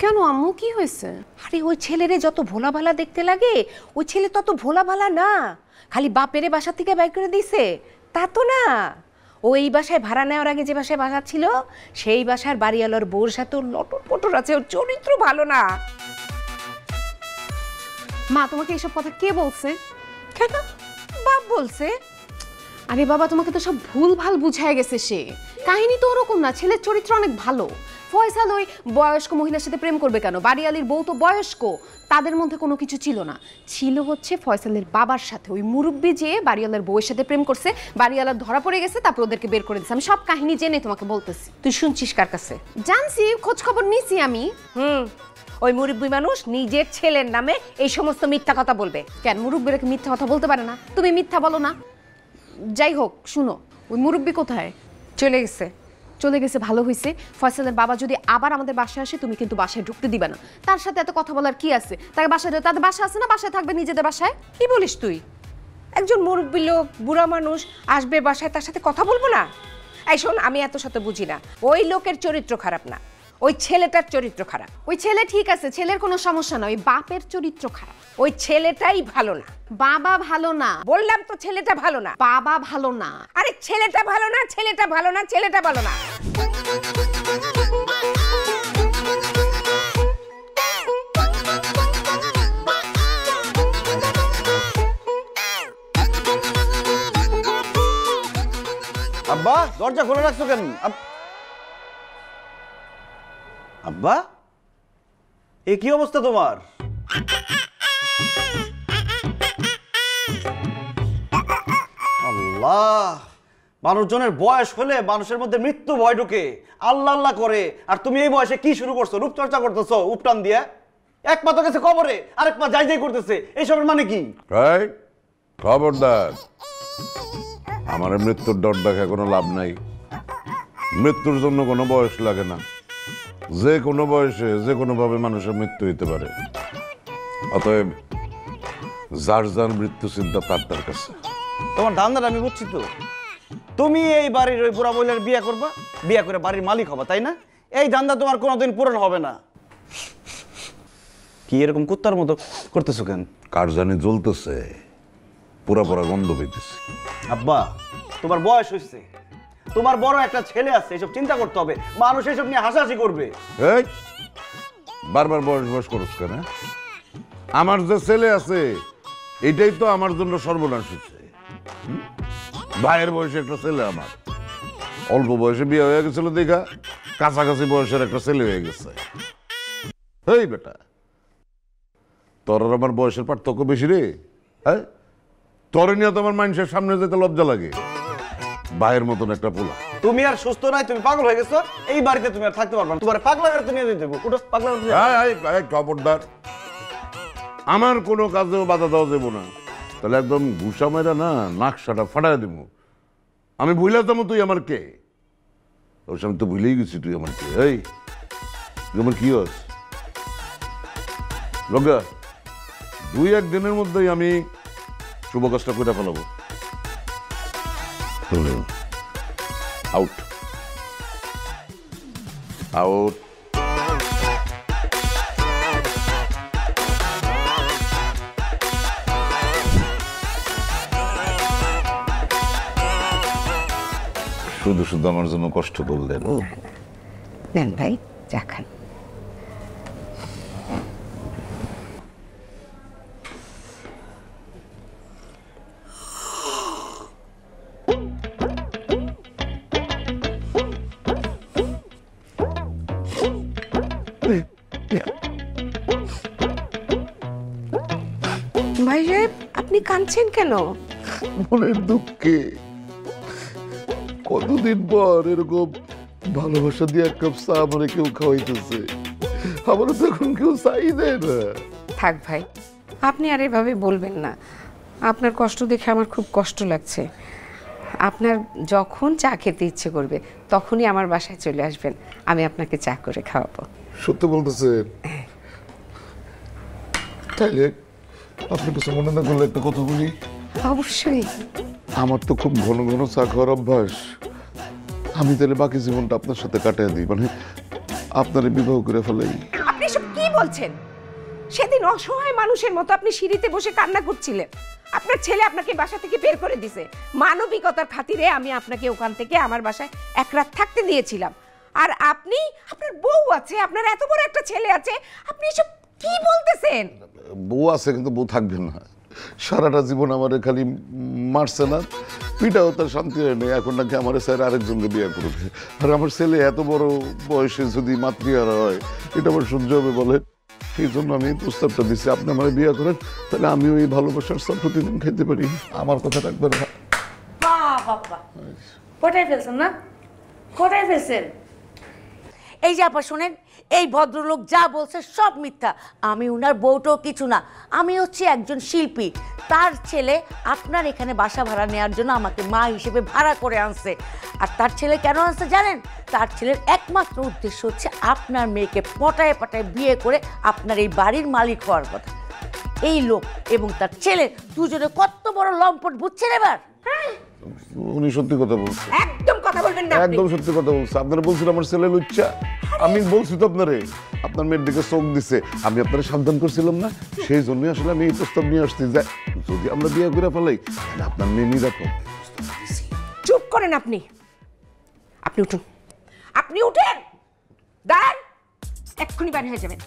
কেন আম্মু, কি হয়েছে? আরে ওই ছেলেরে যত ভোলা ভালা দেখতে লাগে, ওই ছেলে তত ভোলা ভালা না। খালি বাপেরে বাসা থেকে বাইর করে দিছে তা তো না। ও এই বাসায় ভাড়া নেওয়ার আগে যে বাসায় বাসা ছিল, সেই বাসার বাড়িওয়ালার বউর সাথে ওর লটর পটর আছে, ওর চরিত্র ভালো না। মা, তোমাকে এসব কথা কে বলছে? কেন? বাপ বলছে। আরে বাবা, তোমাকে তো সব ভুল ভাল বুঝায় গেছে। সে কাহিনী তো ওরকম না, ছেলের চরিত্র অনেক ভালো। ফয়সাল ওই বয়স্ক মহিলার সাথে প্রেম করবে কেন? বাড়িয়ালির বউ তো বয়স্ক, তাদের মধ্যে কোনো কিছু ছিল না। ছিল হচ্ছে ফয়সালের বাবার সাথে ওই মুরব্বি যে বাড়িওয়ালার বউয়ের সাথে প্রেম করছে, বাড়িওয়ালার ধরা পড়ে গেছে, তারপর ওদেরকে বের করে দিচ্ছে। আমি সব কাহিনী জেনে তোমাকে বলতেছি। তুই শুনছিস কার কাছে? জানছি, খোঁজ খবর নিছি আমি। ওই মুরব্বি মানুষ নিজের ছেলের নামে এই সমস্ত মিথ্যা কথা বলবে কেন? মুরব্বিরা কি মিথ্যা কথা বলতে পারে না? তুমি মিথ্যা বলো না। যাই হোক, শুনো, ওই মুরব্বি কোথায়? চলে গেছে। চলে গেছে ভালো হয়েছে। ফয়সালের বাবা যদি আবার আমাদের বাসায় আসে তুমি কিন্তু বাসায় ঢুকতে দিবা না। তার সাথে এত কথা বলার কি আছে? তাকে বাসায় তাদের বাসা আছে না, বাসায় থাকবে নিজেদের বাসায়। কি বলিস তুই? একজন মুরব্বী লোক, বুড়া মানুষ আসবে বাসায়, তার সাথে কথা বলবো না? এই শোন, আমি এত সাথে বুঝি না। ওই লোকের চরিত্র খারাপ না, ওই ছেলেটার চরিত্র খারাপ। ওই ছেলে ঠিক আছে, ছেলের কোনো সমস্যা না, ওই বাপের চরিত্র খারাপ। ওই ছেলেটাই ভালো না। বাবা ভালো না বললাম তো, ছেলেটা ভালো না। বাবা ভালো না। আরে ছেলেটা ভালো না, ছেলেটা ভালো না, ছেলেটা ভালো না। আব্বা দরজা খুলে রাখছো কেন? আব্বা এ কি অবস্থা তোমার? আল্লাহ, মানুষজনের বয়স হলে মানুষের মধ্যে মৃত্যু ভয় ঢুকে, আল্লাহ আল্লাহ করে। আর তুমি এই বয়সে কি শুরু করছো? রূপচর্চা করতেছো উপটান দিয়ে। এক পা তো গেছে কবরে, আরেক পা যাই যাই করতেছে। এইসবের মানে কি? খবরদার, আমার মৃত্যুর ডর দেখে কোনো লাভ নাই। মৃত্যুর জন্য কোনো বয়স লাগে না। যে কোনো বয়সে যে কোনো ভাবে মানুষের মৃত্যু হইতে পারে। অতএব যার যার মৃত্যু চিন্তা তার কাছে। তোমার ধান্দাটা আমি বুঝছি তো। তুমি এই বাড়ির ওই বুড়া বইলের বিয়ে করবা, বিয়ে করে বাড়ির মালিক হবা, তাই না? এই ধান্দা তোমার কোনোদিন পূরণ হবে না। কি এরকম কুত্তার মতো করতেছো কেন? কার জানি জ্বলতেছে, পুরা পুরা গন্ধ পেতেছে। আব্বা তোমার বয়স হয়েছে, তোমার বড় একটা ছেলে আছে, এসব চিন্তা করতে হবে। মানুষ এসব নিয়ে হাসাহাসি করবে। এই বারবার বয়স বয়স করছ কেন? আমার যে ছেলে আছে এটাই তো আমার জন্য সর্বনাশ হচ্ছে। ভাইয়ের বয়সে একটা ছেলে, আমার অল্প বয়সে বিয়ে হয়ে গেছিল দেখা কাছাকাছি বয়সের একটা ছেলে হয়ে গেছে। এই বেটা, তোর আর আমার বয়সের পার্থক্য বেশি রে। হ্যাঁ, তোরে নিয়ে তো আমার মানুষের সামনে যেতে লজ্জা লাগে। ভাইয়ের মতন একটা পোলা। তুমি আর সুস্থ নাই, তুমি পাগল হয়ে গেছো। এই বাড়িতে তুমি আর থাকতে পারবে না। তোমার পাগলা করে তুমি নিয়ে দেবো। উঠো পাগলা। খবরদার, আমার কোনো কাজেও বাধা দেওয়া যাবো না। তাহলে একদম ঘুষা মেরা না নাকশাটা ফাটাই দেব। আমি ভুলে যাবো তুই আমার কে? ওর সামনে তো ভুলেই গেছি তুই আমার কে। এই তুই আমার কি হস লগা? 2-1 দিনের মধ্যেই আমি শুভ কাজটা করে ফেলাবো। Out out. শুধু শুধু আমার জন্য কষ্ট করলেন। নেন ভাই, চা খান। ভাই সাহেব, আপনি কাঁদছেন কেন? মনের দুঃখে। কতদিন পর এরকম ভালোবাসা দিয়ে এক কাপ চা আমার কেউ খাওয়াইতেছে। আমার তো এখন কেউ চাই দেয় না। থাক ভাই, আপনি আর এভাবে বলবেন না। আপনার কষ্ট দেখে আমার খুব কষ্ট লাগছে। আপনার যখন চা খেতে ইচ্ছে করবে তখনই আমার বাসায় চলে আসবেন, আমি আপনাকে চা করে খাওয়াবো। সত্যি বলতেছেন? তাইলে আপনি কিছু মনে না করলে একটা কথা বলি। অবশ্যই। আমার তো খুব ঘন ঘন চা খাওয়ার অভ্যাস। আমি তাহলে বাকি জীবনটা আপনার সাথে কাটিয়ে দিই, মানে আপনার বিবাহ করে ফেলাই। আপনি সব কি বলছেন? সেদিন অসহায় মানুষের মতো আপনি সিঁড়িতে বসে কান্না করছিলেন। আপনার ছেলে আপনাকে বাসা থেকে বের করে দিয়েছে। মানবিকতার খাতিরে আমি আপনাকে ওখান থেকে আমার বাসায় এক রাত থাকতে দিয়েছিলাম। আর আপনি, আপনার বউ আছে, আপনার এত বড় একটা ছেলে আছে, আপনি এসব কি বলতেছেন? বউ আছে কিন্তু বউ থাকবে না। সারাটা জীবন আমার খালি মারছে না, পিটাও তার শান্তি হয় না। এখন নাকি আমার স্যার আরেকজনকে বিয়ে করবে। আর আমার ছেলে এত বড় বয়সে যদি মাতৃহারা হয়, এটা আমার সহ্য হবে বলে? এই জন্য আমি এই প্রস্তাবটা দিচ্ছি, আপনি আমার বিয়ে করেন, তাহলে আমিও এই ভালোবাসার সব প্রতিদিন খেতে পারি। আমার কথা রাখবেন না। কোথায় ফেলছেন না? কোথায় ফেলছেন? এই যে আপা শোনেন, এই ভদ্রলোক যা বলছে সব মিথ্যা। আমি উনার বউটাও কিছু না, আমি হচ্ছে একজন শিল্পী। তার ছেলে আপনার এখানে বাসা ভাড়া নেওয়ার জন্য আমাকে মা হিসেবে ভাড়া করে আনছে। আর তার ছেলে কেন আনছে জানেন? তার ছেলের একমাত্র উদ্দেশ্য হচ্ছে আপনার মেয়েকে পটায় পটায় বিয়ে করে আপনার এই বাড়ির মালিক হওয়ার কথা। এই লোক এবং তার ছেলে দুজনে কত বড় লম্পট, বুঝছেন এবার? উনি সত্যি কথা বলছে, একদম কথা বলবেন না, একদম সত্যি কথা বলছে। আপনারা বলছেন আমার ছেলে লুচ্চা, আমি বলছি তো আপনারে, আপনার মেয়ের দিকে চোখ দিছে, আমি আপনারা সাবধান করছিলাম না, সেই জন্যই আসলে আমি এই প্রস্তাব নিয়ে আসছি যে যদি আমরা বিয়ে করে ফেলাই তাহলে আপনার মেয়ে নিরাপদ। চুপ করেন আপনি, আপনি উঠুন, আপনি উঠেন, দাঁড়ান, এক্ষুনি বের হয়ে যাবেন,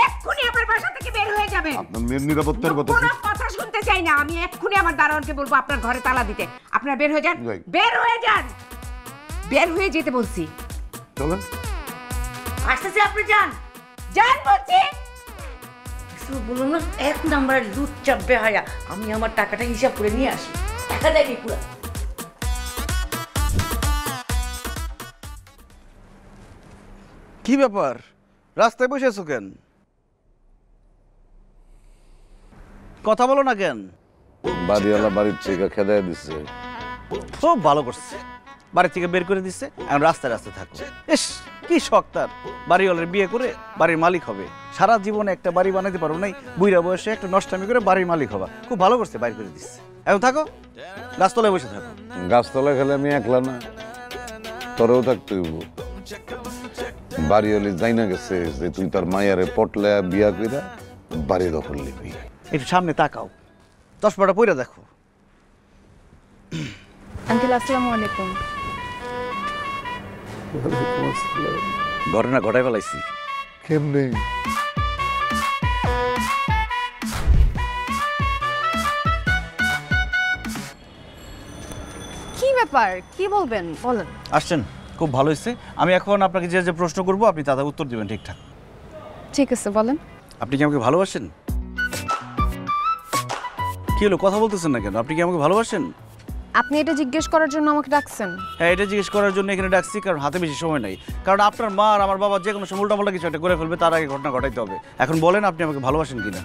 এক্ষুনি আমার বাসা থেকে বের হয়ে যাবেন। আপনার মেয়ের নিরাপত্তার কথা কোনো কথা শুনতে চাই না, আমি এক্ষুনি আমার দারোয়ানকে বলবো আপনার ঘরে তালা দিতে। আপনারা বের হয়ে যান, বের হয়ে যান, বের হয়ে যেতে বলছি। চলেন, আসতেছে, আপনি যান, যান বলছি। বলুন না, এক নাম্বারের দুধ চাপবে হায়া। আমি আমার টাকাটা হিসাব করে নিয়ে আসি, টাকা দেয়নি পুরো। কি ব্যাপার, রাস্তায় বসে আছো কেন? কথা বলো না কেন? বাড়িওয়ালা বাড়ির থেকে খেদায় দিচ্ছে। খুব ভালো করছে, বাড়ি থেকে বের করে দিচ্ছে, এখন রাস্তায় রাস্তায় থাকো। ইস, কি শখ তার, বাড়িওয়ালার বিয়ে করে বাড়ির মালিক হবে। সারা জীবনে একটা বাড়ি বানাতে পারো নাই, বুইরা বয়সে একটা নষ্টামি করে বাড়ির মালিক হবা। খুব ভালো করছে, বাইর করে দিচ্ছে। এখন থাকো, গাছতলায় বসে থাকো। গাছতলায় খেলে আমি একলা না, তোরেও থাকতে হইব। বাড়িওয়ালি যাই না গেছে যে তুই তার মায়ারে পটলে বিয়া কইরা বাড়ি দখল নিবি। একটু সামনে তাকাও, 10-12টা পইরা দেখো। আঙ্কেল আসসালামু আলাইকুম। ঘটনা ঘটাই ফেলাইছি। কেমনে? কি ব্যাপার, কি বলবেন বলেন। আসছেন, খুব ভালো হয়েছে। আমি এখন আপনাকে যে যে প্রশ্ন করবো আপনি তাদের উত্তর দিবেন ঠিকঠাক। ঠিক আছে বলেন। আপনি কি আমাকে ভালোবাসেন? কি হলো, কথা বলতেছেন না কেন? আপনি কি আমাকে ভালোবাসেন? আপনি এটা জিজ্ঞেস করার জন্য আমাকে ডাকছেন? হ্যাঁ, এটা জিজ্ঞেস করার জন্য এখানে ডাকছি, কারণ হাতে বেশি সময় নাই। কারণ আপনার মা আর আমার বাবা যে কোনো সময় উল্টাপাল্টা কিছু একটা করে ফেলবে, তার আগে ঘটনা ঘটাইতে হবে। এখন বলেন, আপনি আমাকে ভালোবাসেন কিনা?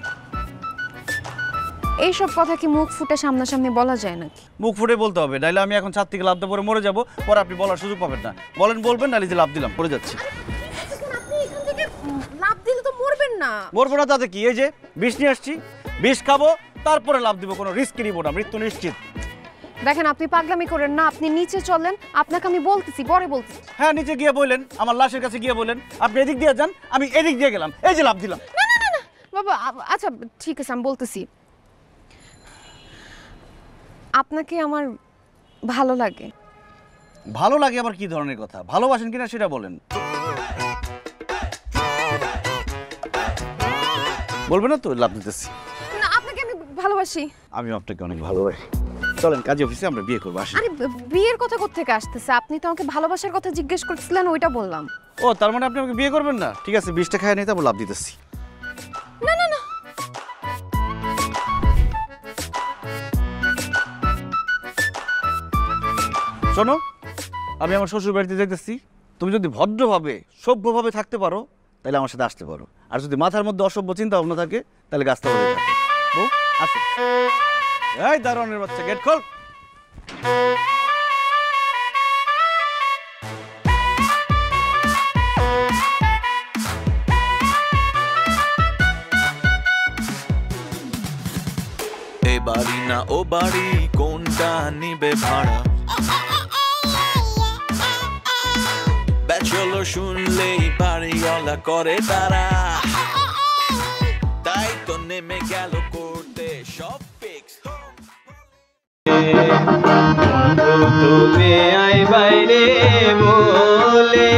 এইসব কথা কি মুখ ফুটে সামনাসামনি বলা যায় নাকি? মুখ ফুটে বলতে হবে, নাইলে আমি এখন ছাদ থেকে লাভ দিয়ে পরে মরে যাবো, পরে আপনি বলার সুযোগ পাবেন না। বলেন, বলবেন, নাইলে যে লাভ দিলাম পড়ে যাচ্ছি। লাভ দিলে তো মরবেন না। মরবো না তাতে কি, এই যে বিষ নিয়ে আসছি, বিষ খাবো, তারপরে লাভ দিব, কোনো রিস্ক নিব না, মৃত্যু নিশ্চিত। দেখেন, আপনি পাগলামি করেন না, আপনি নিচে চলেন, আপনাকে আমি বলতেছি, পরে বলতেছি। হ্যাঁ, নিচে গিয়ে বললেন, আমার লাশের কাছে গিয়ে বলেন আপনি এদিক দিয়ে যান, আমি এদিক দিয়ে গেলাম, এই যে লাভ দিলাম। না না না না বাবা, আচ্ছা ঠিক আছে, আমি বলতেছি। আপনাকে আমার ভালো লাগে। ভালো লাগে আবার কি ধরনের কথা? ভালোবাসেন কিনা সেটা বলেন। বলবেন না তো, লাভ দিতেছি। না, আপনাকে আমি ভালোবাসি। আমি আপনাকে অনেক ভালোবাসি। চলেন কাজী অফিসে আমরা বিয়ে করবো, আসি। আরে বিয়ের কথা কোত্থেকে আসতেছে? আপনি তো আমাকে ভালোবাসার কথা জিজ্ঞেস করছিলেন, ওইটা বললাম। ও, তার মানে আপনি আমাকে বিয়ে করবেন না? ঠিক আছে, 20টা খায় নিয়ে তারপর লাভ দিতেছি। না না না, শোনো, আমি আমার শ্বশুর বাড়িতে যেতেছি। তুমি যদি ভদ্রভাবে সভ্যভাবে থাকতে পারো তাহলে আমার সাথে আসতে পারো, আর যদি মাথার মধ্যে অসভ্য চিন্তা ভাবনা থাকে তাহলে গাছটা বলে থাকে। বউ, আসো। এই দারোয়ানের বাচ্চা, গেট খোল। এ বাড়ি না ও বাড়ি, কোনটা নিবে ভাড়া? ব্যাচেলর শুনলেই বাড়িওয়ালা করে তারা, তাই তো নেমে গেল করতে সব ফিক্স। তুমি আই বাইরে বলে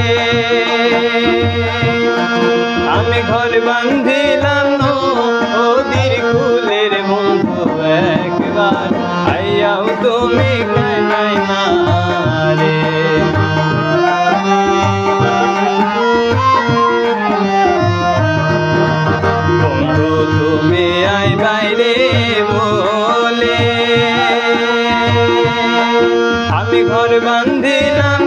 আমি ঘর বান্ধিলাম ওদের কুলের বন্ধু, একবার আইয়াও তুমি নাই না রে। বন্ধু তুমি আই বাইরে বলে আমি ঘর বান্ধিলাম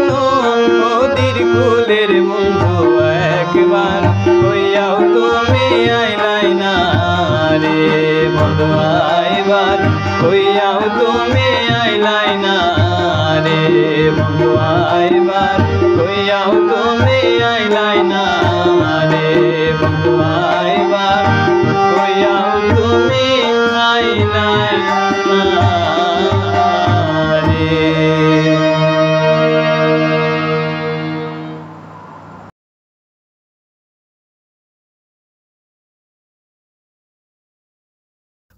ওদের কুলের বন্ধু, একবার কইয়াও তুমি আইলাই না রে বন্ধু আইবার কইয়াও তুমি আইলাই না রে বন্ধু আইবার কইয়াও তুমি আইলাই না রে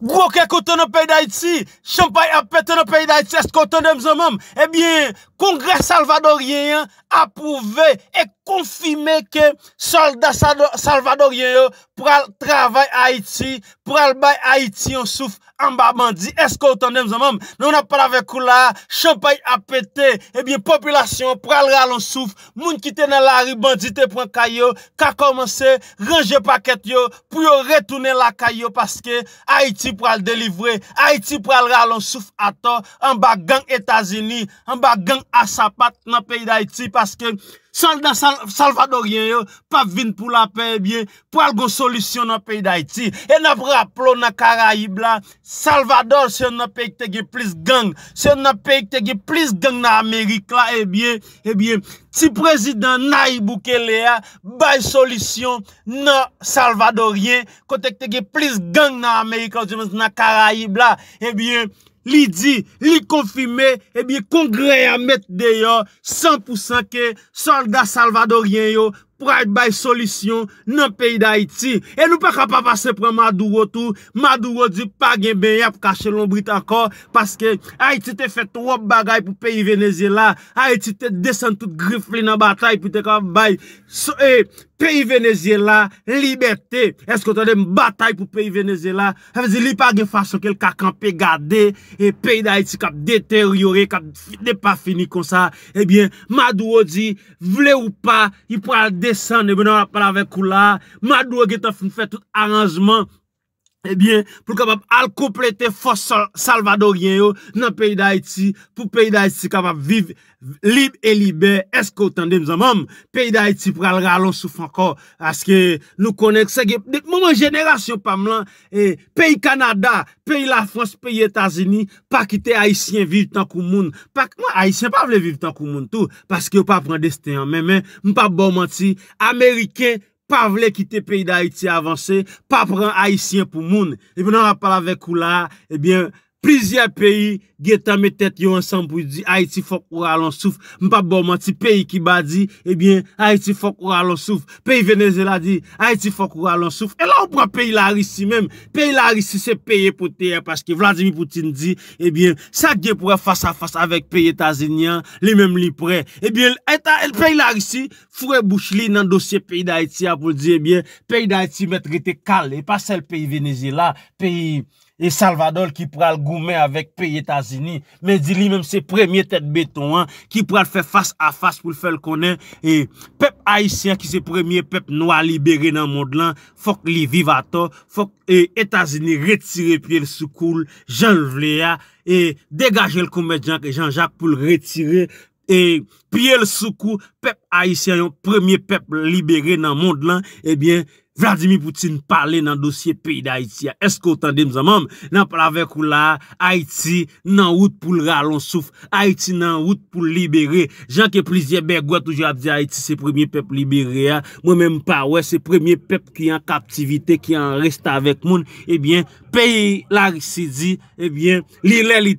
Gros que content dans le pays d'Haïti, champagne a pété dans le pays d'Haïti, est-ce qu'on entend même? Eh bien, Congrès salvadorien a approuvé et confirmé que soldats salvadoriens pour travailler Haïti, pour aller Haïti en souffle en bas bandit. Est-ce qu'on entend même? Nous on a parlé avec là, champagne a pété, eh bien, population pour aller en souffle, moun qui était dans la rue bandit te prend caillou, qu'a commencé ranger paquet yo pour retourner la caillou parce que Haïti pour le délivrer, Haïti pour aller en souffle à temps, en bas gang États-Unis, en bas gang à sapat dans le pays d'Haïti parce que soldats salvadoriens yo pas vinn pour la paix bien pour avoir une solution dans le pays d'Haïti et n'a rappelons dans Caraïbes là Salvador c'est un pays qui a plus gang c'est un pays qui a plus gang dans Amérique là eh bien si président Nayib Bukele a bay solution dans salvadorien côté qui a plus gang dans Amérique dans Caraïbes là eh bien li dit, li confirmé, eh bien, Congrès a mettre dehors 100% que soldats salvadoriens yo pour avoir solution dans le pays d'Haïti. Et nous pas capable passer pour Maduro tout. Maduro dit pas gen ben pour cacher l'ombrit encore parce que Haïti te fait trop bagay pour pays Venezuela. Haïti te descend toute griffe dans bataille pour te capable pays Venezuela liberté. Est-ce que tu as une bataille pour pays Venezuela? Ça veut dire li pas gen façon que le camper garder et pays d'Haïti cap détérioré cap n'est pas fini comme ça. Eh bien, Maduro dit vle ou pas, il pourra descendre, mais on va parler avec vous là. Maduro qui a fait tout arrangement. Eh bien, pour capable al compléter force salvadorien yo dans le pays d'Haïti, pour pays d'Haïti capable vivre libre et libère. Est-ce que vous entendez, mes pays d'Haïti pour aller rallon souffle encore, parce que nous connaissons, depuis mon génération, pas et pays Canada, pays la France, pays États-Unis, pas quitter Haïtien vivre tant que moun. Pas, moi, Haïtien pas vivre tant que moun tout, parce que pas prendre destin en même, pas bon menti, Américain, pas vle quitter pays d'Haïti avancé, pas prendre haïtien pour moun. Et puis on va parler avec vous là, eh bien, plusieurs pays getan met tête yo ensemble pour dire Haïti faut qu'on rallon souffle. M'pas bon menti pays qui ba dit, eh bien, Haïti faut qu'on rallon souffle. Pays Venezuela dit Haïti faut qu'on rallon souffle. Et là on prend pays la Russie même. Pays la Russie c'est payé pour terre parce que Vladimir Poutine dit, eh bien, ça qui pour face à face avec pays États-Unis, les mêmes li prêt. Eh bien, pays la Russie fouet bouche li dans dossier pays d'Haïti pour dire, eh bien, pays d'Haïti mettre calme et pas seul pays Venezuela, pays et Salvador qui pourra le goumer avec pays États-Unis, mais dit lui-même c'est premier tête béton hein, qui pourra le faire face à face pour le faire le connaître et peuple haïtien qui c'est premier peuple noir libéré dans le monde là, faut que li vive à temps, faut que États-Unis retire pied le soukoul, Jean Vléa et dégager le comédien Jean-Jacques pour le retirer et pied le soukou, peuple haïtien premier peuple libéré dans le monde là, eh bien Vladimir Poutine parlait dans le dossier pays d'Haïti. Est-ce que vous entendez, mes amis? N'a pas avec vous là, Haïti, dans route pour le rallon souffle. Haïti, dans route pour libérer. Jean que plusieurs bergois toujours dit Haïti, c'est le premier peuple libéré. Moi-même, pas, ouais, c'est le premier peuple qui est en captivité, qui en reste avec moun. Eh bien, pays, la Russie dit, eh bien, l'île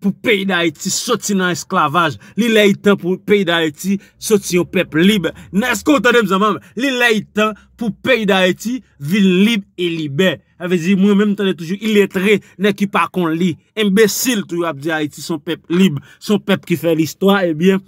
pour pays d'Haïti sortir dans l'esclavage. L'île est temps pour pays d'Haïti sortir un peuple libre. Est-ce qu'on entend mes amis? L'île est temps pour pays d'Haïti vivre libre et libère. Ça veut dire, moi-même, toujours illettré, n'est qui pas qu'on lit. Imbécile, toujours, dit Haïti, son peuple libre, son peuple qui fait l'histoire, eh bien,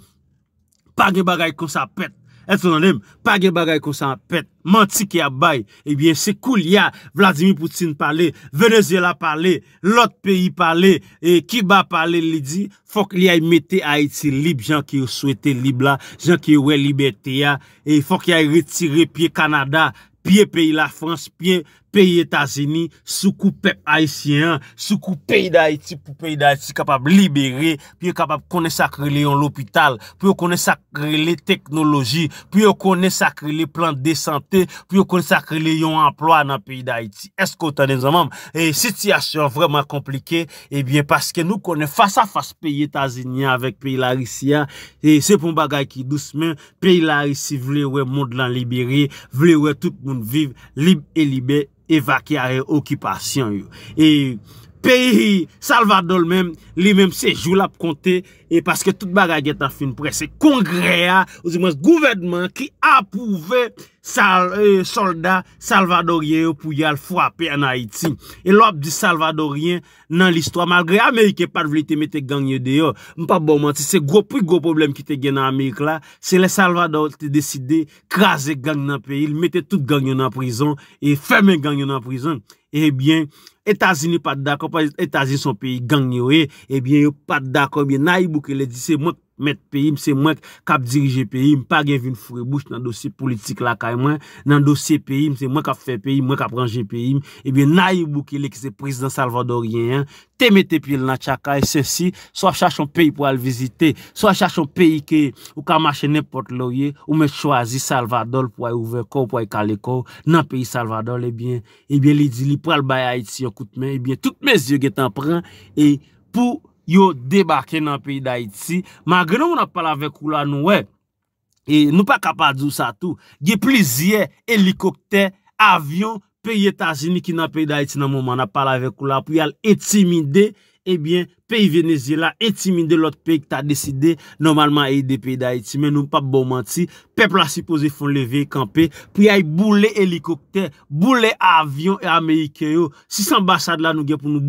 pas de bagaille comme ça pète. Est-ce que vous entendez? Pas de bagaille comme ça pète. Menti qui a bail. Eh bien, c'est cool, il y a Vladimir Poutine parler, Venezuela parler, l'autre pays parler, et Cuba parler, il dit, faut qu'il y ait mette Haïti libre, gens qui souhaitent libre là, gens qui ont liberté, et il faut qu'il y ait retiré pied Canada, pied pays la France, pied pays États-Unis sous coup peuple haïtien, sous coup pays d'Haïti pour pays d'Haïti capable libérer, puis capable connaître ça créer l'hôpital, puis connaître ça créer les technologies, puis connaître ça créer les plans de santé, puis connaître ça créer un emploi dans le pays d'Haïti. Est-ce que vous avez maman et situation vraiment compliquée et bien parce que nous connaissons face à face pays États-Unis avec pays la Russie et c'est pour un bagage qui doucement pays la Russie voulait ouais monde là libéré, voulait ouais tout le monde vivre libre et libéré évacuer occupation yo. Et pays Salvador même lui-même ces jours là compter et parce que toute bagage est en fin presse congrès ou du moins gouvernement qui approuvé soldats salvadoriens pour y aller frapper en Haïti et l'op dit salvadorien dans l'histoire malgré américain pas voulu te mettre gang dehors pas bon mentir c'est gros problème qui te gagne en Amérique là c'est les Salvador qui décidé craser gang dans pays il mettait toute gang en prison et fermer gang en prison. Eh bien États-Unis pas d'accord, États-Unis sont pays gagné, eh bien pas d'accord, bien Naïbou qui le dit c'est moi mettre pays, c'est moi qui diriger pays, pas gen vinn fourrer bouche dans dossier politique là kay moi, dans dossier pays, c'est moi qui fait pays, moi qui ranger pays, eh bien Naïbou qui c'est président salvadorien, te mette pied dans chaka et ceci, soit cherche un pays pour aller visiter, soit cherche un pays que ou ka marcher n'importe loyer ou me choisi Salvador pour aller ouvrir corps pour aller caler corps dans pays Salvador eh bien il dit li pral bay Haïti un coup de main, eh bien toutes mes yeux qui t'en prend et pour yo débarquer dans le pays d'Haïti malgré nous on a parlé avec vous là nous et nous pas capable de dire ça tout il y a plusieurs hélicoptères avions pays États-Unis qui dans le pays d'Haïti dans moment on a parlé avec vous là pour y intimider eh bien pays Venezuela intimider l'autre pays qui a décidé normalement aider pays d'Haïti mais nous pas bon menti peuple a supposé font lever camper puis y bouler hélicoptère bouler avion et américain yo si ambassade là nous pour nous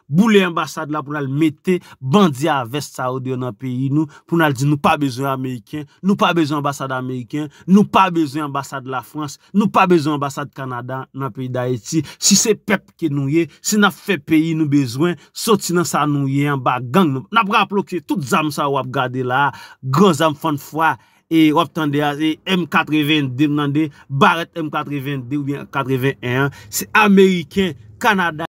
bouler ambassade là pour nous mettre bandit à veste saoudien dans pays nous pour nous dire nous pas besoin américain nous pas besoin ambassade américain nous pas besoin ambassade la France nous pas besoin ambassade Canada dans pays d'Haïti si c'est peuple qui nous y si n'a fait pays nous besoin sorti dans ça nous y en bas gang n'a pas rappelé que toutes zam ça ou regarder là grand zam fan foi et obtende M82 demandé Barrett M82 ou bien 81 c'est américain Canada